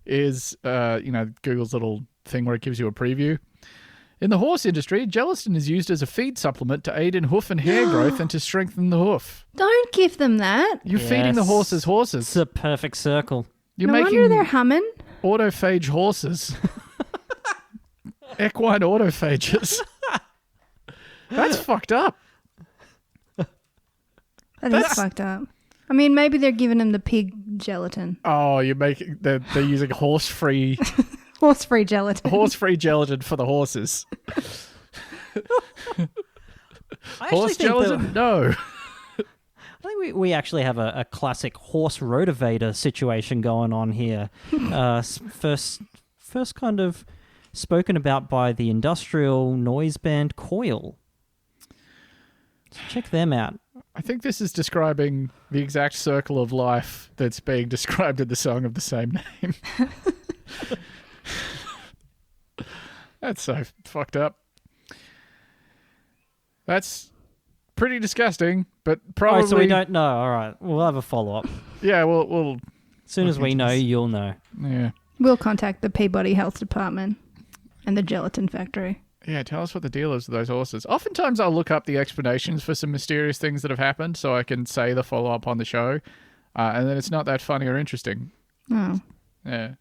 is, Google's little thing where it gives you a preview. In the horse industry, gelatin is used as a feed supplement to aid in hoof and hair growth and to strengthen the hoof. Don't give them that. You're feeding the Yes. horses It's horses. a perfect circle. You're No wonder making they're humming. autophage horses. Equine autophages. That's fucked up. That is fucked up. I mean, maybe they're giving them the pig gelatin. Oh, they're using horse-free Horse-free gelatin. for the horses. I Horse think gelatin? No. I think we actually have a classic horse rotivator situation going on here. First kind of spoken about by the industrial noise band Coil. So check them out. I think this is describing the exact circle of life that's being described in the song of the same name. That's so fucked up. That's pretty disgusting, but probably... Oh, so we don't know. All right. We'll have a follow-up. Yeah, we'll As soon as Look we into know, this. you'll know. yeah. We'll contact the Peabody Health Department and the gelatin factory. Yeah, tell us what the deal is with those horses. Oftentimes I'll look up the explanations for some mysterious things that have happened so I can say the follow-up on the show, and then it's not that funny or interesting. Oh, Yeah.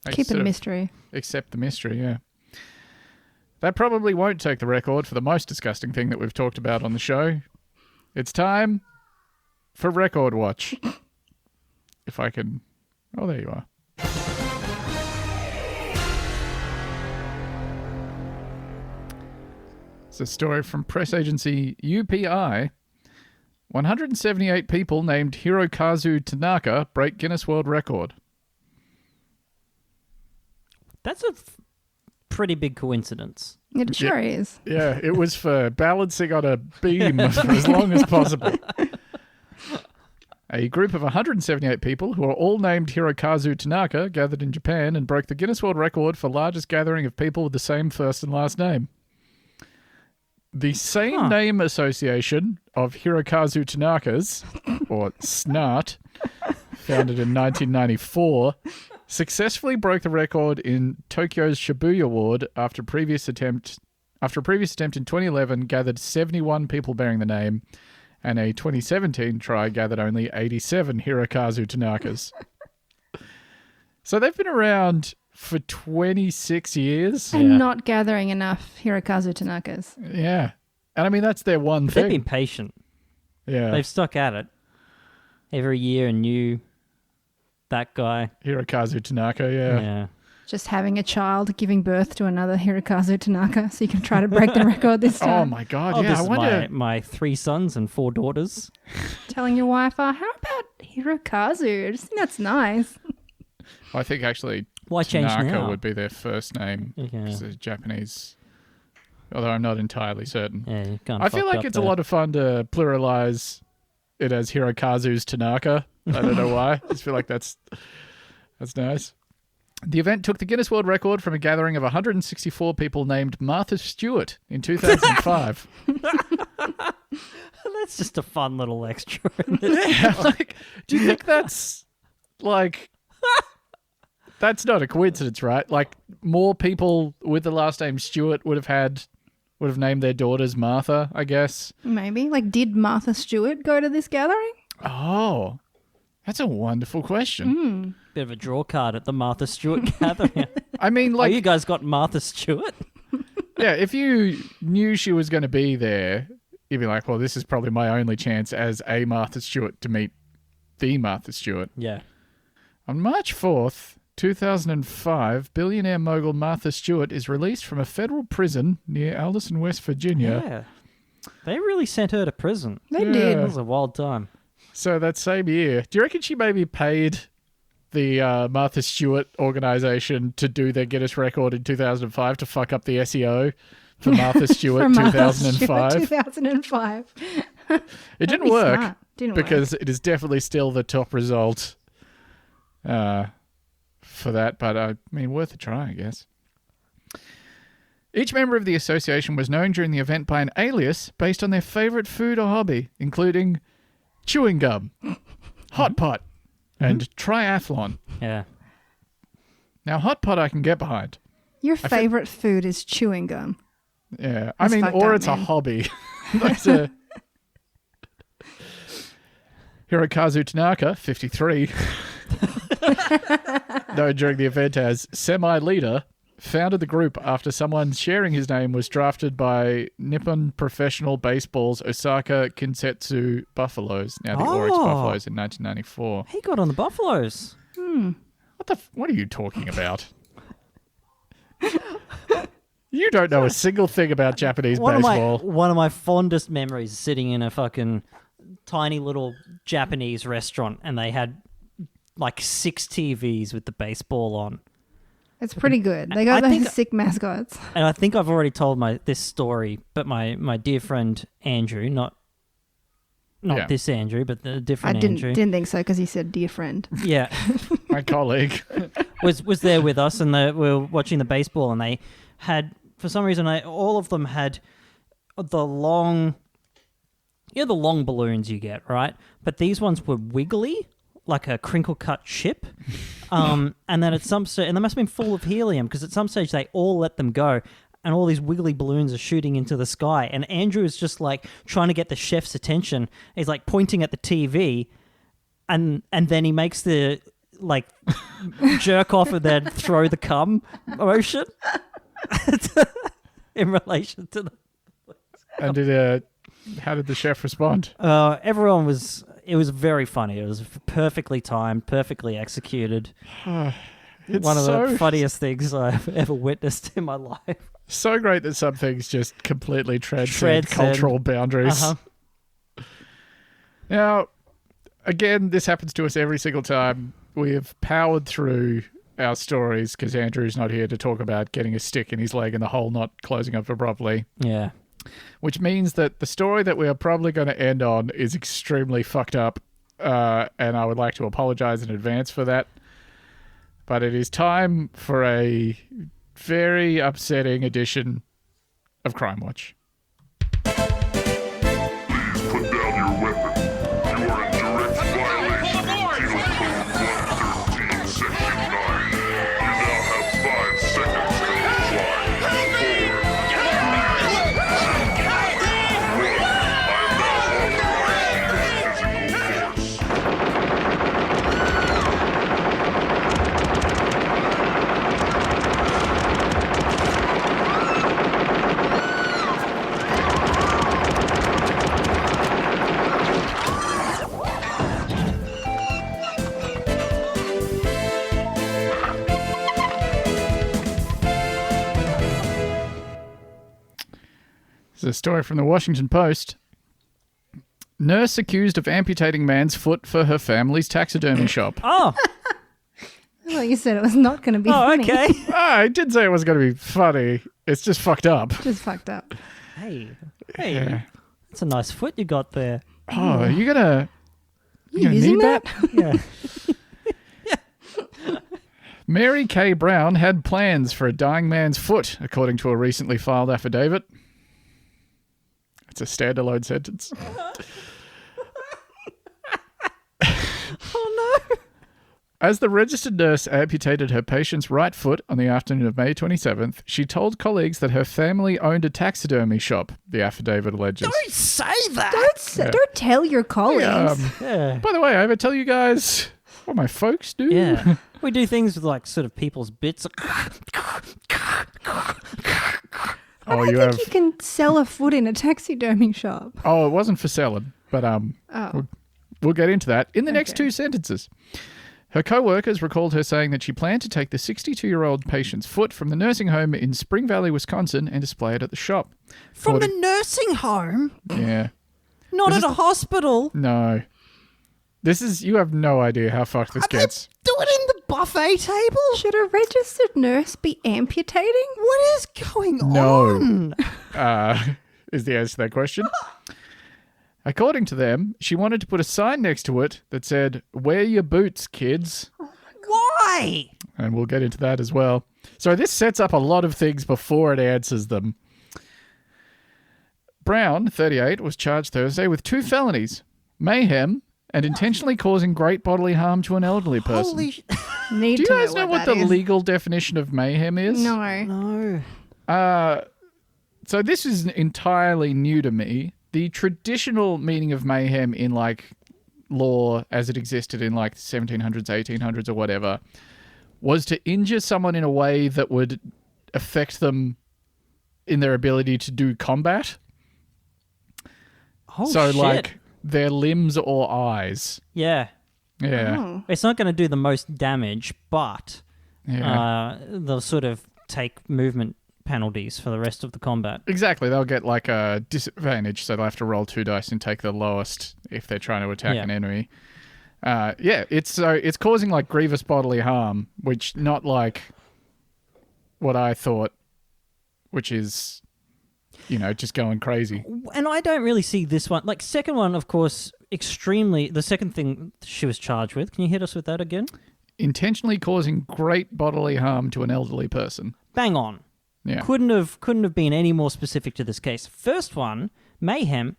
I keep sort it a of mystery. accept the mystery, yeah. That probably won't take the record for the most disgusting thing that we've talked about on the show. It's time for Record Watch. If I can... Oh, there you are. It's a story from press agency UPI. 178 people named Hirokazu Tanaka break Guinness World Record. That's a pretty big coincidence. It sure is. Yeah, it was for balancing on a beam for as long as possible. A group of 178 people, who are all named Hirokazu Tanaka, gathered in Japan and broke the Guinness World Record for largest gathering of people with the same first and last name. The same name association of Hirokazu Tanakas, or SNART, founded in 1994, successfully broke the record in Tokyo's Shibuya ward after a previous attempt in 2011 gathered 71 people bearing the name, and a 2017 try gathered only 87 Hirokazu Tanakas. So they've been around for 26 years. And not gathering enough Hirokazu Tanakas. Yeah. And I mean, that's their one They've thing. been patient. Yeah. They've stuck at it. Every year a new that guy. Hirokazu Tanaka, yeah. Yeah. Just having a child giving birth to another Hirokazu Tanaka so you can try to break the record this Oh time. my God, Oh, yeah. this I is wonder. my 3 sons and 4 daughters. Telling your wife, how about Hirokazu? I just think that's nice. I think actually Why change Tanaka now? would be their first name. Yeah. Because they're Japanese. Although I'm not entirely certain. Yeah, you're kinda I feel fucked like up it's a there. lot of fun to pluralize it as Hirokazu's Tanaka. I don't know why. I just feel like that's nice. The event took the Guinness World Record from a gathering of 164 people named Martha Stewart in 2005. That's just a fun little extra. Yeah, like, do you think that's like that's not a coincidence, right? Like more people with the last name Stewart would would have named their daughters Martha, I guess. Maybe. Like, did Martha Stewart go to this gathering? Oh, that's a wonderful question. Bit of a draw card at the Martha Stewart gathering. I mean, Oh, like, you guys got Martha Stewart? yeah, if you knew she was going to be there, you'd be like, well, this is probably my only chance as a Martha Stewart to meet the Martha Stewart. Yeah. On March 4th, 2005, billionaire mogul Martha Stewart is released from a federal prison near Alderson, West Virginia. Yeah. They really sent her to prison. They Yeah. did. It was a wild time. So that same year, do you reckon she maybe paid the Martha Stewart organization to do their Guinness record in 2005 to fuck up the SEO for Martha Stewart From Martha 2005? Stewart 2005. It didn't work Didn't because it is definitely still the top result for that, but I mean, worth a try, I guess. Each member of the association was known during the event by an alias based on their favorite food or hobby, including chewing gum, hot pot, and triathlon. Yeah. Now, hot pot I can get behind. Your favourite food is chewing gum. Yeah, I That's mean, fucked or up, it's man. a hobby. That's a... Hirokazu Tanaka, 53, known during the event as Semi-Leader, founded the group after someone sharing his name was drafted by Nippon Professional Baseball's Osaka Kinsetsu Buffaloes, now the Oryx Oh. Buffaloes, in 1994. He got on the Buffaloes. What are you talking about? You don't know a single thing about Japanese baseball. One of my fondest memories is sitting in a fucking tiny little Japanese restaurant, and they had like 6 TVs with the baseball on. It's pretty good. They got I those think- sick mascots. And I think I've already told this story, but my dear friend Andrew, not Yeah. this Andrew, but the I different didn't Andrew. think so because he said dear friend. Yeah, My colleague. was there with us, and we were watching the baseball, and they had, for some reason, all of them had the long, the long balloons you get, right? But these ones were wiggly, like a crinkle cut chip. And then at some stage, and they must have been full of helium, because at some stage they all let them go, and all these wiggly balloons are shooting into the sky. And Andrew is just like trying to get the chef's attention. He's like pointing at the TV, and then he makes the like jerk off and then throw the cum motion in relation to the. And how did the chef respond? Everyone was. It was very funny. It was perfectly timed, perfectly executed. It's One of the so- funniest things I've ever witnessed in my life. So great that some things just completely transcend Transcend. cultural boundaries. Uh-huh. Now, again, this happens to us every single time. We have powered through our stories because Andrew's not here to talk about getting a stick in his leg and the hole not closing up abruptly, Yeah. which means that the story that we are probably going to end on is extremely fucked up, and I would like to apologize in advance for that. But it is time for a very upsetting edition of Crime Watch. Please put down your weapon. You are in direct violation of Penal Code 113, Section 9. You now have 5 seconds to comply. 4, 3, 2, 1. I am now authorizing physical force. This is a story from the Washington Post. Nurse accused of amputating man's foot for her family's taxidermy shop. Oh, Well, you said it was not going to be funny. okay. I didn't say it was going to be funny. It's just fucked up. Just fucked up. Hey, Yeah. that's a nice foot you got there. Oh, are you gonna You gonna using need that? Yeah. Mary Kay Brown had plans for a dying man's foot, according to a recently filed affidavit. It's a standalone sentence. Oh As the registered nurse amputated her patient's right foot on the afternoon of May 27th, she told colleagues that her family owned a taxidermy shop, the affidavit alleges. Don't say that. Don't tell your colleagues. By the way, I ever tell you guys what my folks do? Yeah. We do things with like sort of people's bits. I don't think you can sell a foot in a taxidermy shop. Oh, it wasn't for selling, but we'll get into that in the next two sentences. Her co-workers recalled her saying that she planned to take the 62-year-old patient's foot from the nursing home in Spring Valley, Wisconsin, and display it at the shop. From the nursing home? Yeah. Not at a hospital? No. You have no idea how fucked this gets. Do it in the buffet table? Should a registered nurse be amputating? What is going on? No. Is the answer to that question. According to them, she wanted to put a sign next to it that said, "Wear your boots, kids." Why? And we'll get into that as well. So this sets up a lot of things before it answers them. Brown, 38, was charged Thursday with 2 felonies, mayhem, and intentionally causing great bodily harm to an elderly person. Holy Do you guys know what the legal definition of mayhem is? No. So this is entirely new to me. The traditional meaning of mayhem in like law as it existed in like the 1700s, 1800s or whatever was to injure someone in a way that would affect them in their ability to do combat. Oh, so shit. like their limbs or eyes. Yeah. Yeah. Oh. It's not going to do the most damage, but they'll sort of take movement penalties for the rest of the combat. Exactly. They'll get like a disadvantage, so they'll have to roll 2 dice and take the lowest if they're trying to attack an enemy. It's causing like grievous bodily harm, which not like what I thought, which is, just going crazy. And I don't really see this one. Like, second one, of course, the second thing she was charged with. Can you hit us with that again? Intentionally causing great bodily harm to an elderly person. Bang on. Yeah. Couldn't have been any more specific to this case. First one, mayhem.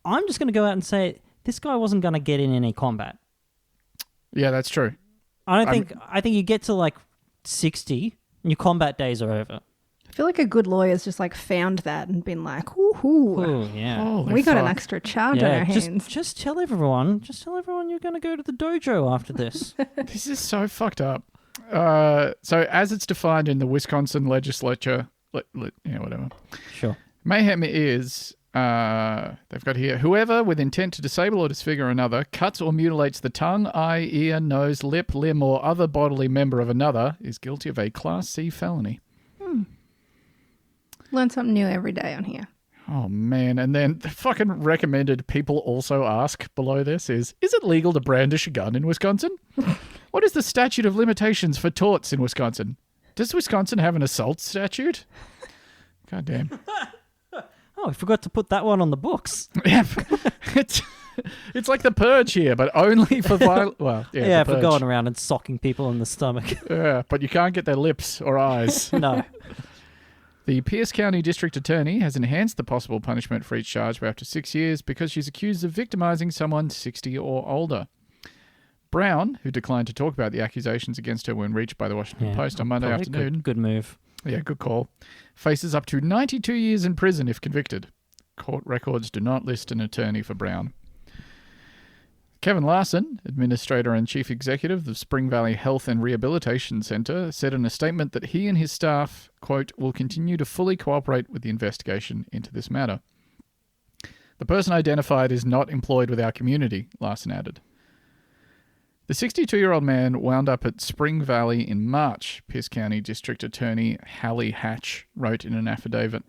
I'm just going to go out and say this guy wasn't going to get in any combat. Yeah, that's true. I think you get to like 60 and your combat days are over. I feel like a good lawyer's just like found that and been like, "Ooh, Oh, yeah. Holy we got an fuck. extra charge on our hands." Just tell everyone you're going to go to the dojo after this. This is so fucked up. So as it's defined in the Wisconsin legislature, whatever. Sure. Mayhem is, they've got here, whoever with intent to disable or disfigure another cuts or mutilates the tongue, eye, ear, nose, lip, limb, or other bodily member of another is guilty of a Class C felony. Learn something new every day on here. Oh, man. And then the fucking recommended people also ask below this is it legal to brandish a gun in Wisconsin? What is the statute of limitations for torts in Wisconsin? Does Wisconsin have an assault statute? God damn. Oh, I forgot to put that one on the books. Yeah, it's like the Purge here, but only for violence. Well, Yeah, the for Purge. going around and socking people in the stomach. Yeah, but you can't get their lips or eyes. No. The Pierce County District Attorney has enhanced the possible punishment for each charge by up to 6 years because she's accused of victimizing someone 60 or older. Brown, who declined to talk about the accusations against her when reached by the Washington Post on Monday probably afternoon. Good move. Yeah, good call. Faces up to 92 years in prison if convicted. Court records do not list an attorney for Brown. Kevin Larson, administrator and chief executive of the Spring Valley Health and Rehabilitation Center, said in a statement that he and his staff, quote, will continue to fully cooperate with the investigation into this matter. The person identified is not employed with our community, Larson added. The 62-year-old man wound up at Spring Valley in March, Pierce County District Attorney Hallie Hatch wrote in an affidavit.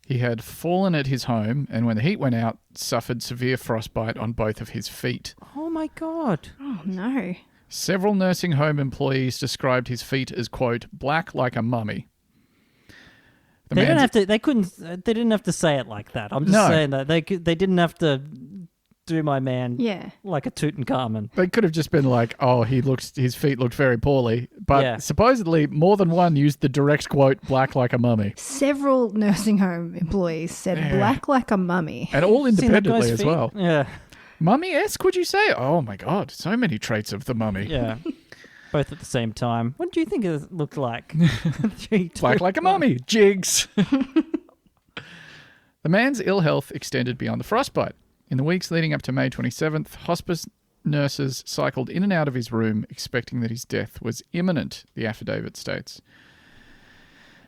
He had fallen at his home and when the heat went out, suffered severe frostbite on both of his feet. Oh my God. Oh no. Several nursing home employees described his feet as, quote, black like a mummy. They didn't have to say it like that. I'm just saying that they didn't have to do my man like a Tutankhamun. They could have just been like, oh, his feet looked very poorly. But supposedly more than one used the direct quote, black like a mummy. Several nursing home employees said black like a mummy. And all independently as well. Yeah. Mummy-esque, would you say? Oh my God, so many traits of the mummy. Yeah. Both at the same time. What do you think it looked like? Black like a mummy. Jigs. The man's ill health extended beyond the frostbite. In the weeks leading up to May 27th, hospice nurses cycled in and out of his room, expecting that his death was imminent, the affidavit states.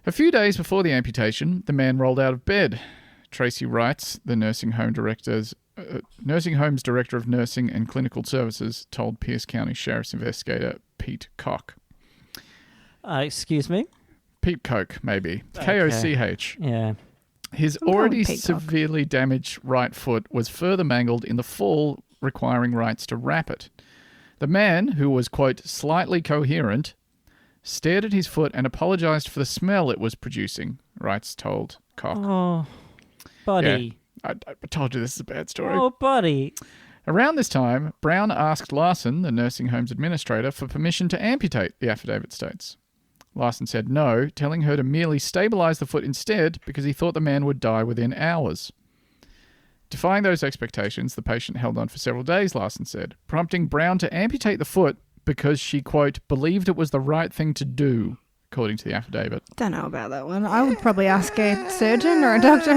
A few days before the amputation, the man rolled out of bed. Tracy Wrights, the nursing home's director of nursing and clinical services, told Pierce County Sheriff's investigator Pete Koch. Excuse me? Pete Koch, maybe. Okay. K-O-C-H. Yeah. His already severely damaged right foot was further mangled in the fall, requiring Wrights to wrap it. The man, who was, quote, slightly coherent, stared at his foot and apologized for the smell it was producing, Wrights told Koch. Oh, buddy. Yeah, I told you this is a bad story. Oh, buddy. Around this time, Brown asked Larson, the nursing home's administrator, for permission to amputate, the affidavit states. Larson said no, telling her to merely stabilize the foot instead because he thought the man would die within hours. Defying those expectations, the patient held on for several days, Larson said, prompting Brown to amputate the foot because she, quote, believed it was the right thing to do, according to the affidavit. Don't know about that one. I would probably ask a surgeon or a doctor.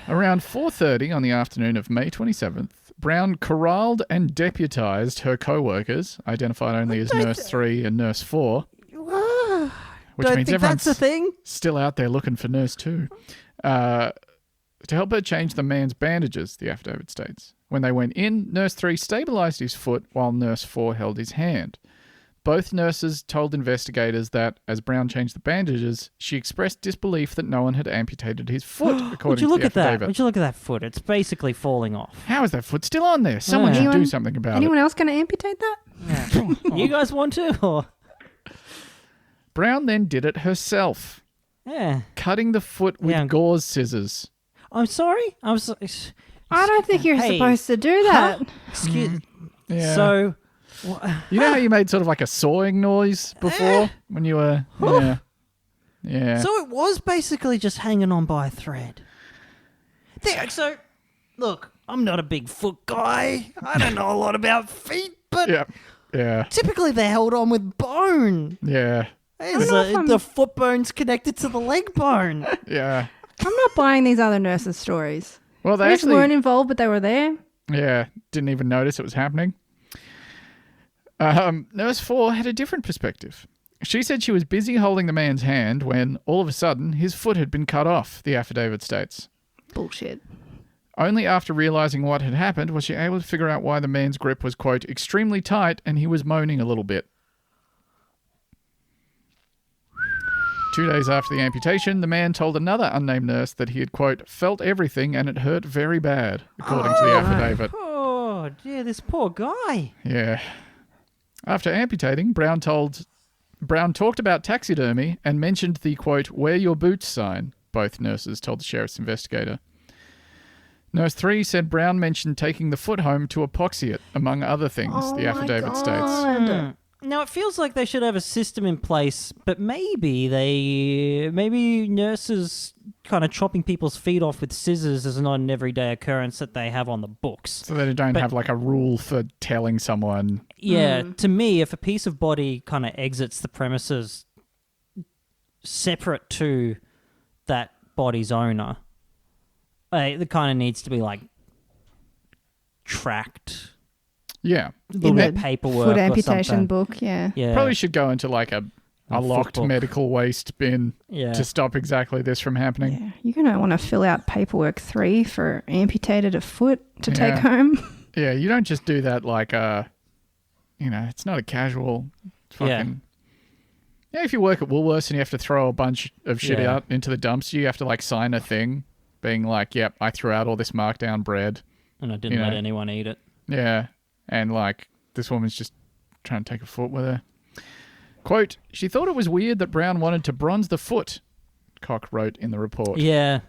Around 4:30 on the afternoon of May 27th, Brown corralled and deputized her co-workers, identified only as Nurse 3 and Nurse 4, which Don't means think everyone's that's a thing. still out there looking for Nurse 2, to help her change the man's bandages, the affidavit states. When they went in, Nurse 3 stabilized his foot while Nurse 4 held his hand. Both nurses told investigators that, as Brown changed the bandages, she expressed disbelief that no one had amputated his foot, according Would you look to the at that? affidavit. Would you look at that foot? It's basically falling off. How is that foot still on there? Someone should do something about Anyone it. else going to amputate that? Yeah. You guys want to? Or? Brown then did it herself, Yeah. cutting the foot with gauze scissors. I'm sorry? I don't think you're supposed to do that. Huh? Excuse Yeah. So... You know how you made sort of like a sawing noise before when you were... Yeah. Yeah. So it was basically just hanging on by a thread. So, look, I'm not a big foot guy. I don't know a lot about feet, but yeah. typically they're held on with bone. Yeah. The foot bone's connected to the leg bone. Yeah. I'm not buying these other nurses' stories. Well, they just actually weren't involved, but they were there. Yeah. Didn't even notice it was happening. Nurse 4 had a different perspective. She said she was busy holding the man's hand when, all of a sudden, his foot had been cut off, the affidavit states. Bullshit. Only after realizing what had happened was she able to figure out why the man's grip was, quote, extremely tight and he was moaning a little bit. 2 days after the amputation, the man told another unnamed nurse that he had, quote, felt everything and it hurt very bad, according to the affidavit. Oh, dear, this poor guy. Yeah. After amputating, Brown talked about taxidermy and mentioned the, quote, wear your boots sign, both nurses told the sheriff's investigator. Nurse 3 said Brown mentioned taking the foot home to epoxy it, among other things, the affidavit states. Now, it feels like they should have a system in place, but maybe nurses kind of chopping people's feet off with scissors is not an everyday occurrence that they have on the books. So they don't have like a rule for telling someone. Yeah, to me, if a piece of body kind of exits the premises separate to that body's owner, it kind of needs to be like tracked. Yeah. In the paperwork foot amputation or book, yeah. Probably should go into like a locked medical waste bin to stop exactly this from happening. Yeah. You're going to want to fill out paperwork 3 for amputated a foot to take home. Yeah, you don't just do that like it's not a casual fucking... Yeah, if you work at Woolworths and you have to throw a bunch of shit out into the dumpster, you have to like sign a thing being like, yep, I threw out all this markdown bread. And I didn't let anyone eat it. Yeah. And, like, this woman's just trying to take a foot with her. Quote, she thought it was weird that Brown wanted to bronze the foot, Koch wrote in the report. Yeah.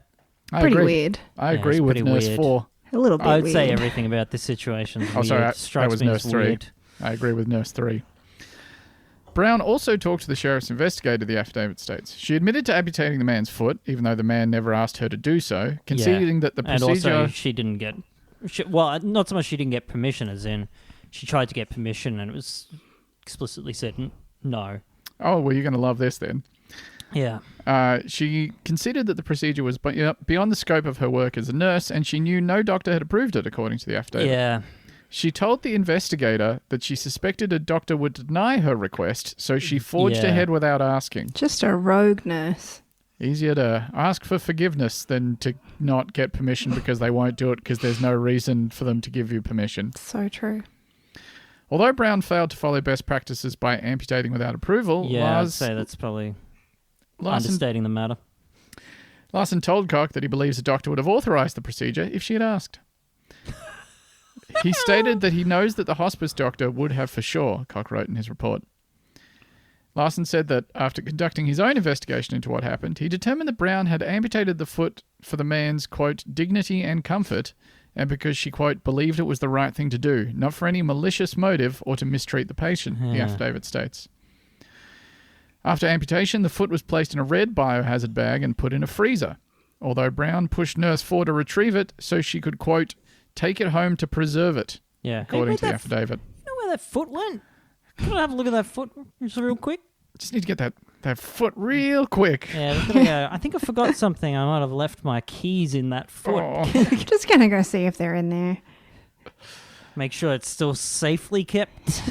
Pretty weird. I agree with Nurse 4. A little bit I would weird. say everything about this situation is weird. Sorry, that was Nurse 3. Weird. I agree with Nurse 3. Brown also talked to the sheriff's investigator, the affidavit states. She admitted to amputating the man's foot, even though the man never asked her to do so, conceding that the procedure... And also, she didn't get Well, not so much she didn't get permission, as in she tried to get permission and it was explicitly said no. Oh, well, you're going to love this then. Yeah. She considered that the procedure was beyond the scope of her work as a nurse, and she knew no doctor had approved it, according to the affidavit. Yeah. She told the investigator that she suspected a doctor would deny her request, so she forged ahead without asking. Just a rogue nurse. Easier to ask for forgiveness than to not get permission because they won't do it because there's no reason for them to give you permission. So true. Although Brown failed to follow best practices by amputating without approval, I'd say that's probably understating the matter. Larson told Koch that he believes the doctor would have authorized the procedure if she had asked. He stated that he knows that the hospice doctor would have for sure, Koch wrote in his report. Larson said that after conducting his own investigation into what happened, he determined that Brown had amputated the foot for the man's, quote, dignity and comfort, and because she, quote, believed it was the right thing to do, not for any malicious motive or to mistreat the patient, the affidavit states. After amputation, the foot was placed in a red biohazard bag and put in a freezer, although Brown pushed Nurse 4 to retrieve it so she could, quote, take it home to preserve it, according to the affidavit. You know where that foot went? Can I have a look at that foot just real quick? Just need to get that foot real quick. Yeah, I think I forgot something. I might have left my keys in that foot. Oh. Just gonna go see if they're in there. Make sure it's still safely kept.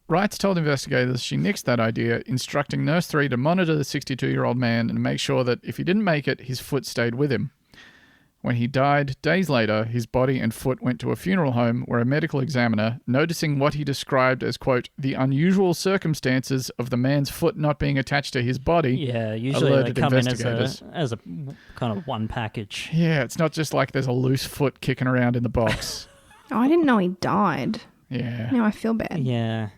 Wrights told investigators she nixed that idea, instructing Nurse 3 to monitor the 62-year-old man and make sure that if he didn't make it, his foot stayed with him. When he died, days later, his body and foot went to a funeral home where a medical examiner, noticing what he described as, quote, the unusual circumstances of the man's foot not being attached to his body, usually they come in as a kind of one package. Yeah, it's not just like there's a loose foot kicking around in the box. Oh, I didn't know he died. Yeah. Now I feel bad. Yeah.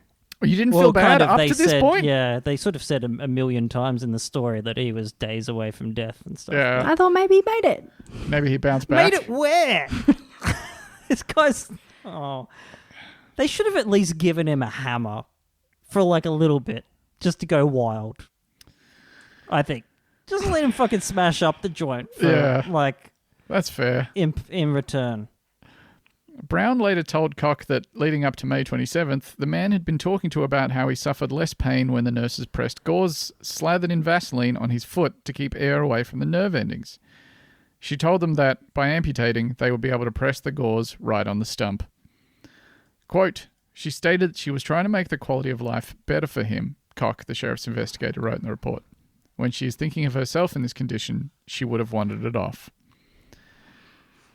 You didn't feel bad up to this point? Yeah, they sort of said a million times in the story that he was days away from death and stuff. Yeah. I thought maybe he made it. Maybe he bounced back. Made it where? This guy's... Oh. They should have at least given him a hammer for like a little bit, just to go wild. I think. Just let him fucking smash up the joint for, that's fair. In return. Brown later told Koch that leading up to May 27th, the man had been talking to about how he suffered less pain when the nurses pressed gauze slathered in Vaseline on his foot to keep air away from the nerve endings. She told them that, by amputating, they would be able to press the gauze right on the stump. Quote, she stated that she was trying to make the quality of life better for him, Koch, the sheriff's investigator, wrote in the report. When she is thinking of herself in this condition, she would have wanted it off.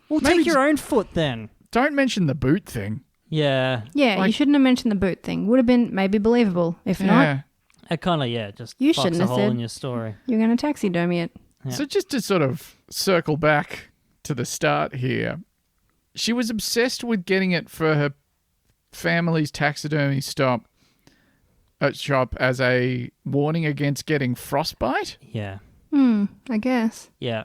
Well, take your own foot then. Don't mention the boot thing. Yeah. Yeah, you shouldn't have mentioned the boot thing. Would have been maybe believable. If not, it kind of, just you fucks shouldn't a have hole said in your story. You're going to taxidermy it. Yeah. So just to sort of circle back to the start here, she was obsessed with getting it for her family's taxidermy shop as a warning against getting frostbite? Yeah. I guess. Yeah.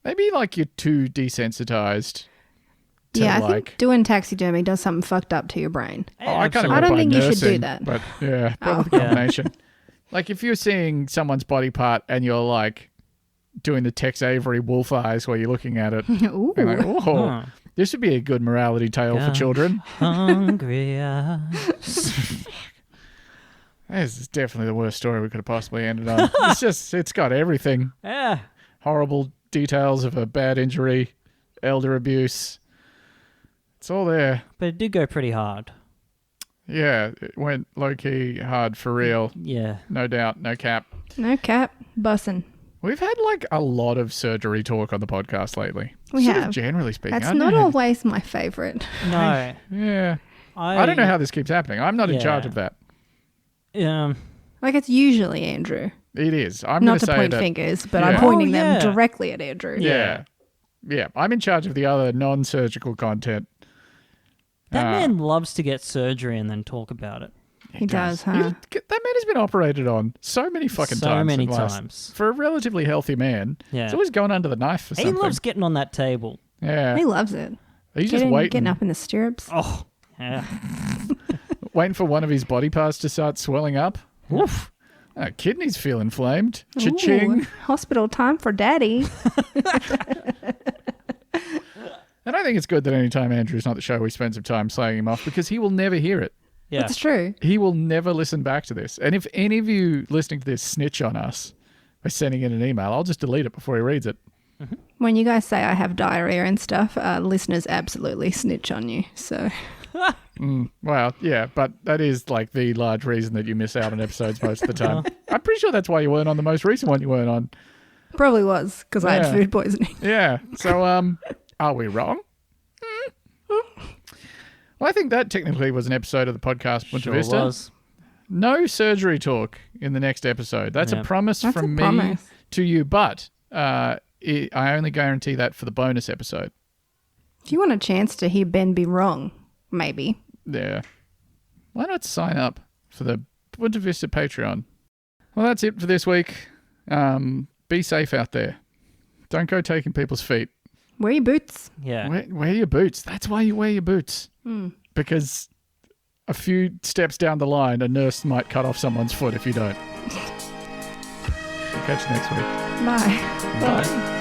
Maybe like you're too desensitized. I think doing taxidermy does something fucked up to your brain. I don't think you should do that. But yeah, probably the combination. Like if you're seeing someone's body part and you're like doing the Tex Avery wolf eyes while you're looking at it, Ooh. you're like, this would be a good morality tale for children. Hungry eyes. This is definitely the worst story we could have possibly ended on. It's got everything. Yeah. Horrible details of a bad injury, elder abuse. It's all there. But it did go pretty hard. Yeah, it went low-key hard for real. Yeah. No doubt, no cap. No cap. Bussin'. We've had like a lot of surgery talk on the podcast lately. We sort have. Of generally speaking. That's not always my favourite. No. Yeah. I don't know how this keeps happening. I'm not in charge of that. Like it's usually Andrew. It is. I'm not to point that, fingers, but I'm pointing them yeah. directly at Andrew. Yeah. I'm in charge of the other non-surgical content. That man loves to get surgery and then talk about it. He does, huh? That man has been operated on so many fucking times. So many times. For a relatively healthy man. Yeah. He's always going under the knife for something. He loves getting on that table. Yeah. He loves it. He's just waiting. Getting up in the stirrups. Oh, yeah. Waiting for one of his body parts to start swelling up. Oof. Kidneys feel inflamed. Cha-ching. Ooh, hospital time for daddy. And I think it's good that anytime Andrew's not at the show, we spend some time slaying him off because he will never hear it. Yeah. That's true. He will never listen back to this. And if any of you listening to this snitch on us by sending in an email, I'll just delete it before he reads it. When you guys say I have diarrhea and stuff, listeners absolutely snitch on you. So Well, yeah, but that is like the large reason that you miss out on episodes most of the time. I'm pretty sure that's why you weren't on the most recent one you weren't on. probably was because I Yeah. had food poisoning. Yeah. So, are we wrong? Well, I think that technically was an episode of the podcast Bunta Sure Vista. was. No surgery talk in the next episode. That's a Yep. promise That's from a me promise. to you, but I only guarantee that for the bonus episode. If you want a chance to hear Ben be wrong, maybe. Yeah. Why not sign up for the Bunta Vista Patreon? Well, that's it for this week. Be safe out there. Don't go taking people's feet. Wear your boots. Yeah. Wear your boots. That's why you wear your boots. Because a few steps down the line, a nurse might cut off someone's foot if you don't. We'll catch you next week. Bye. Bye.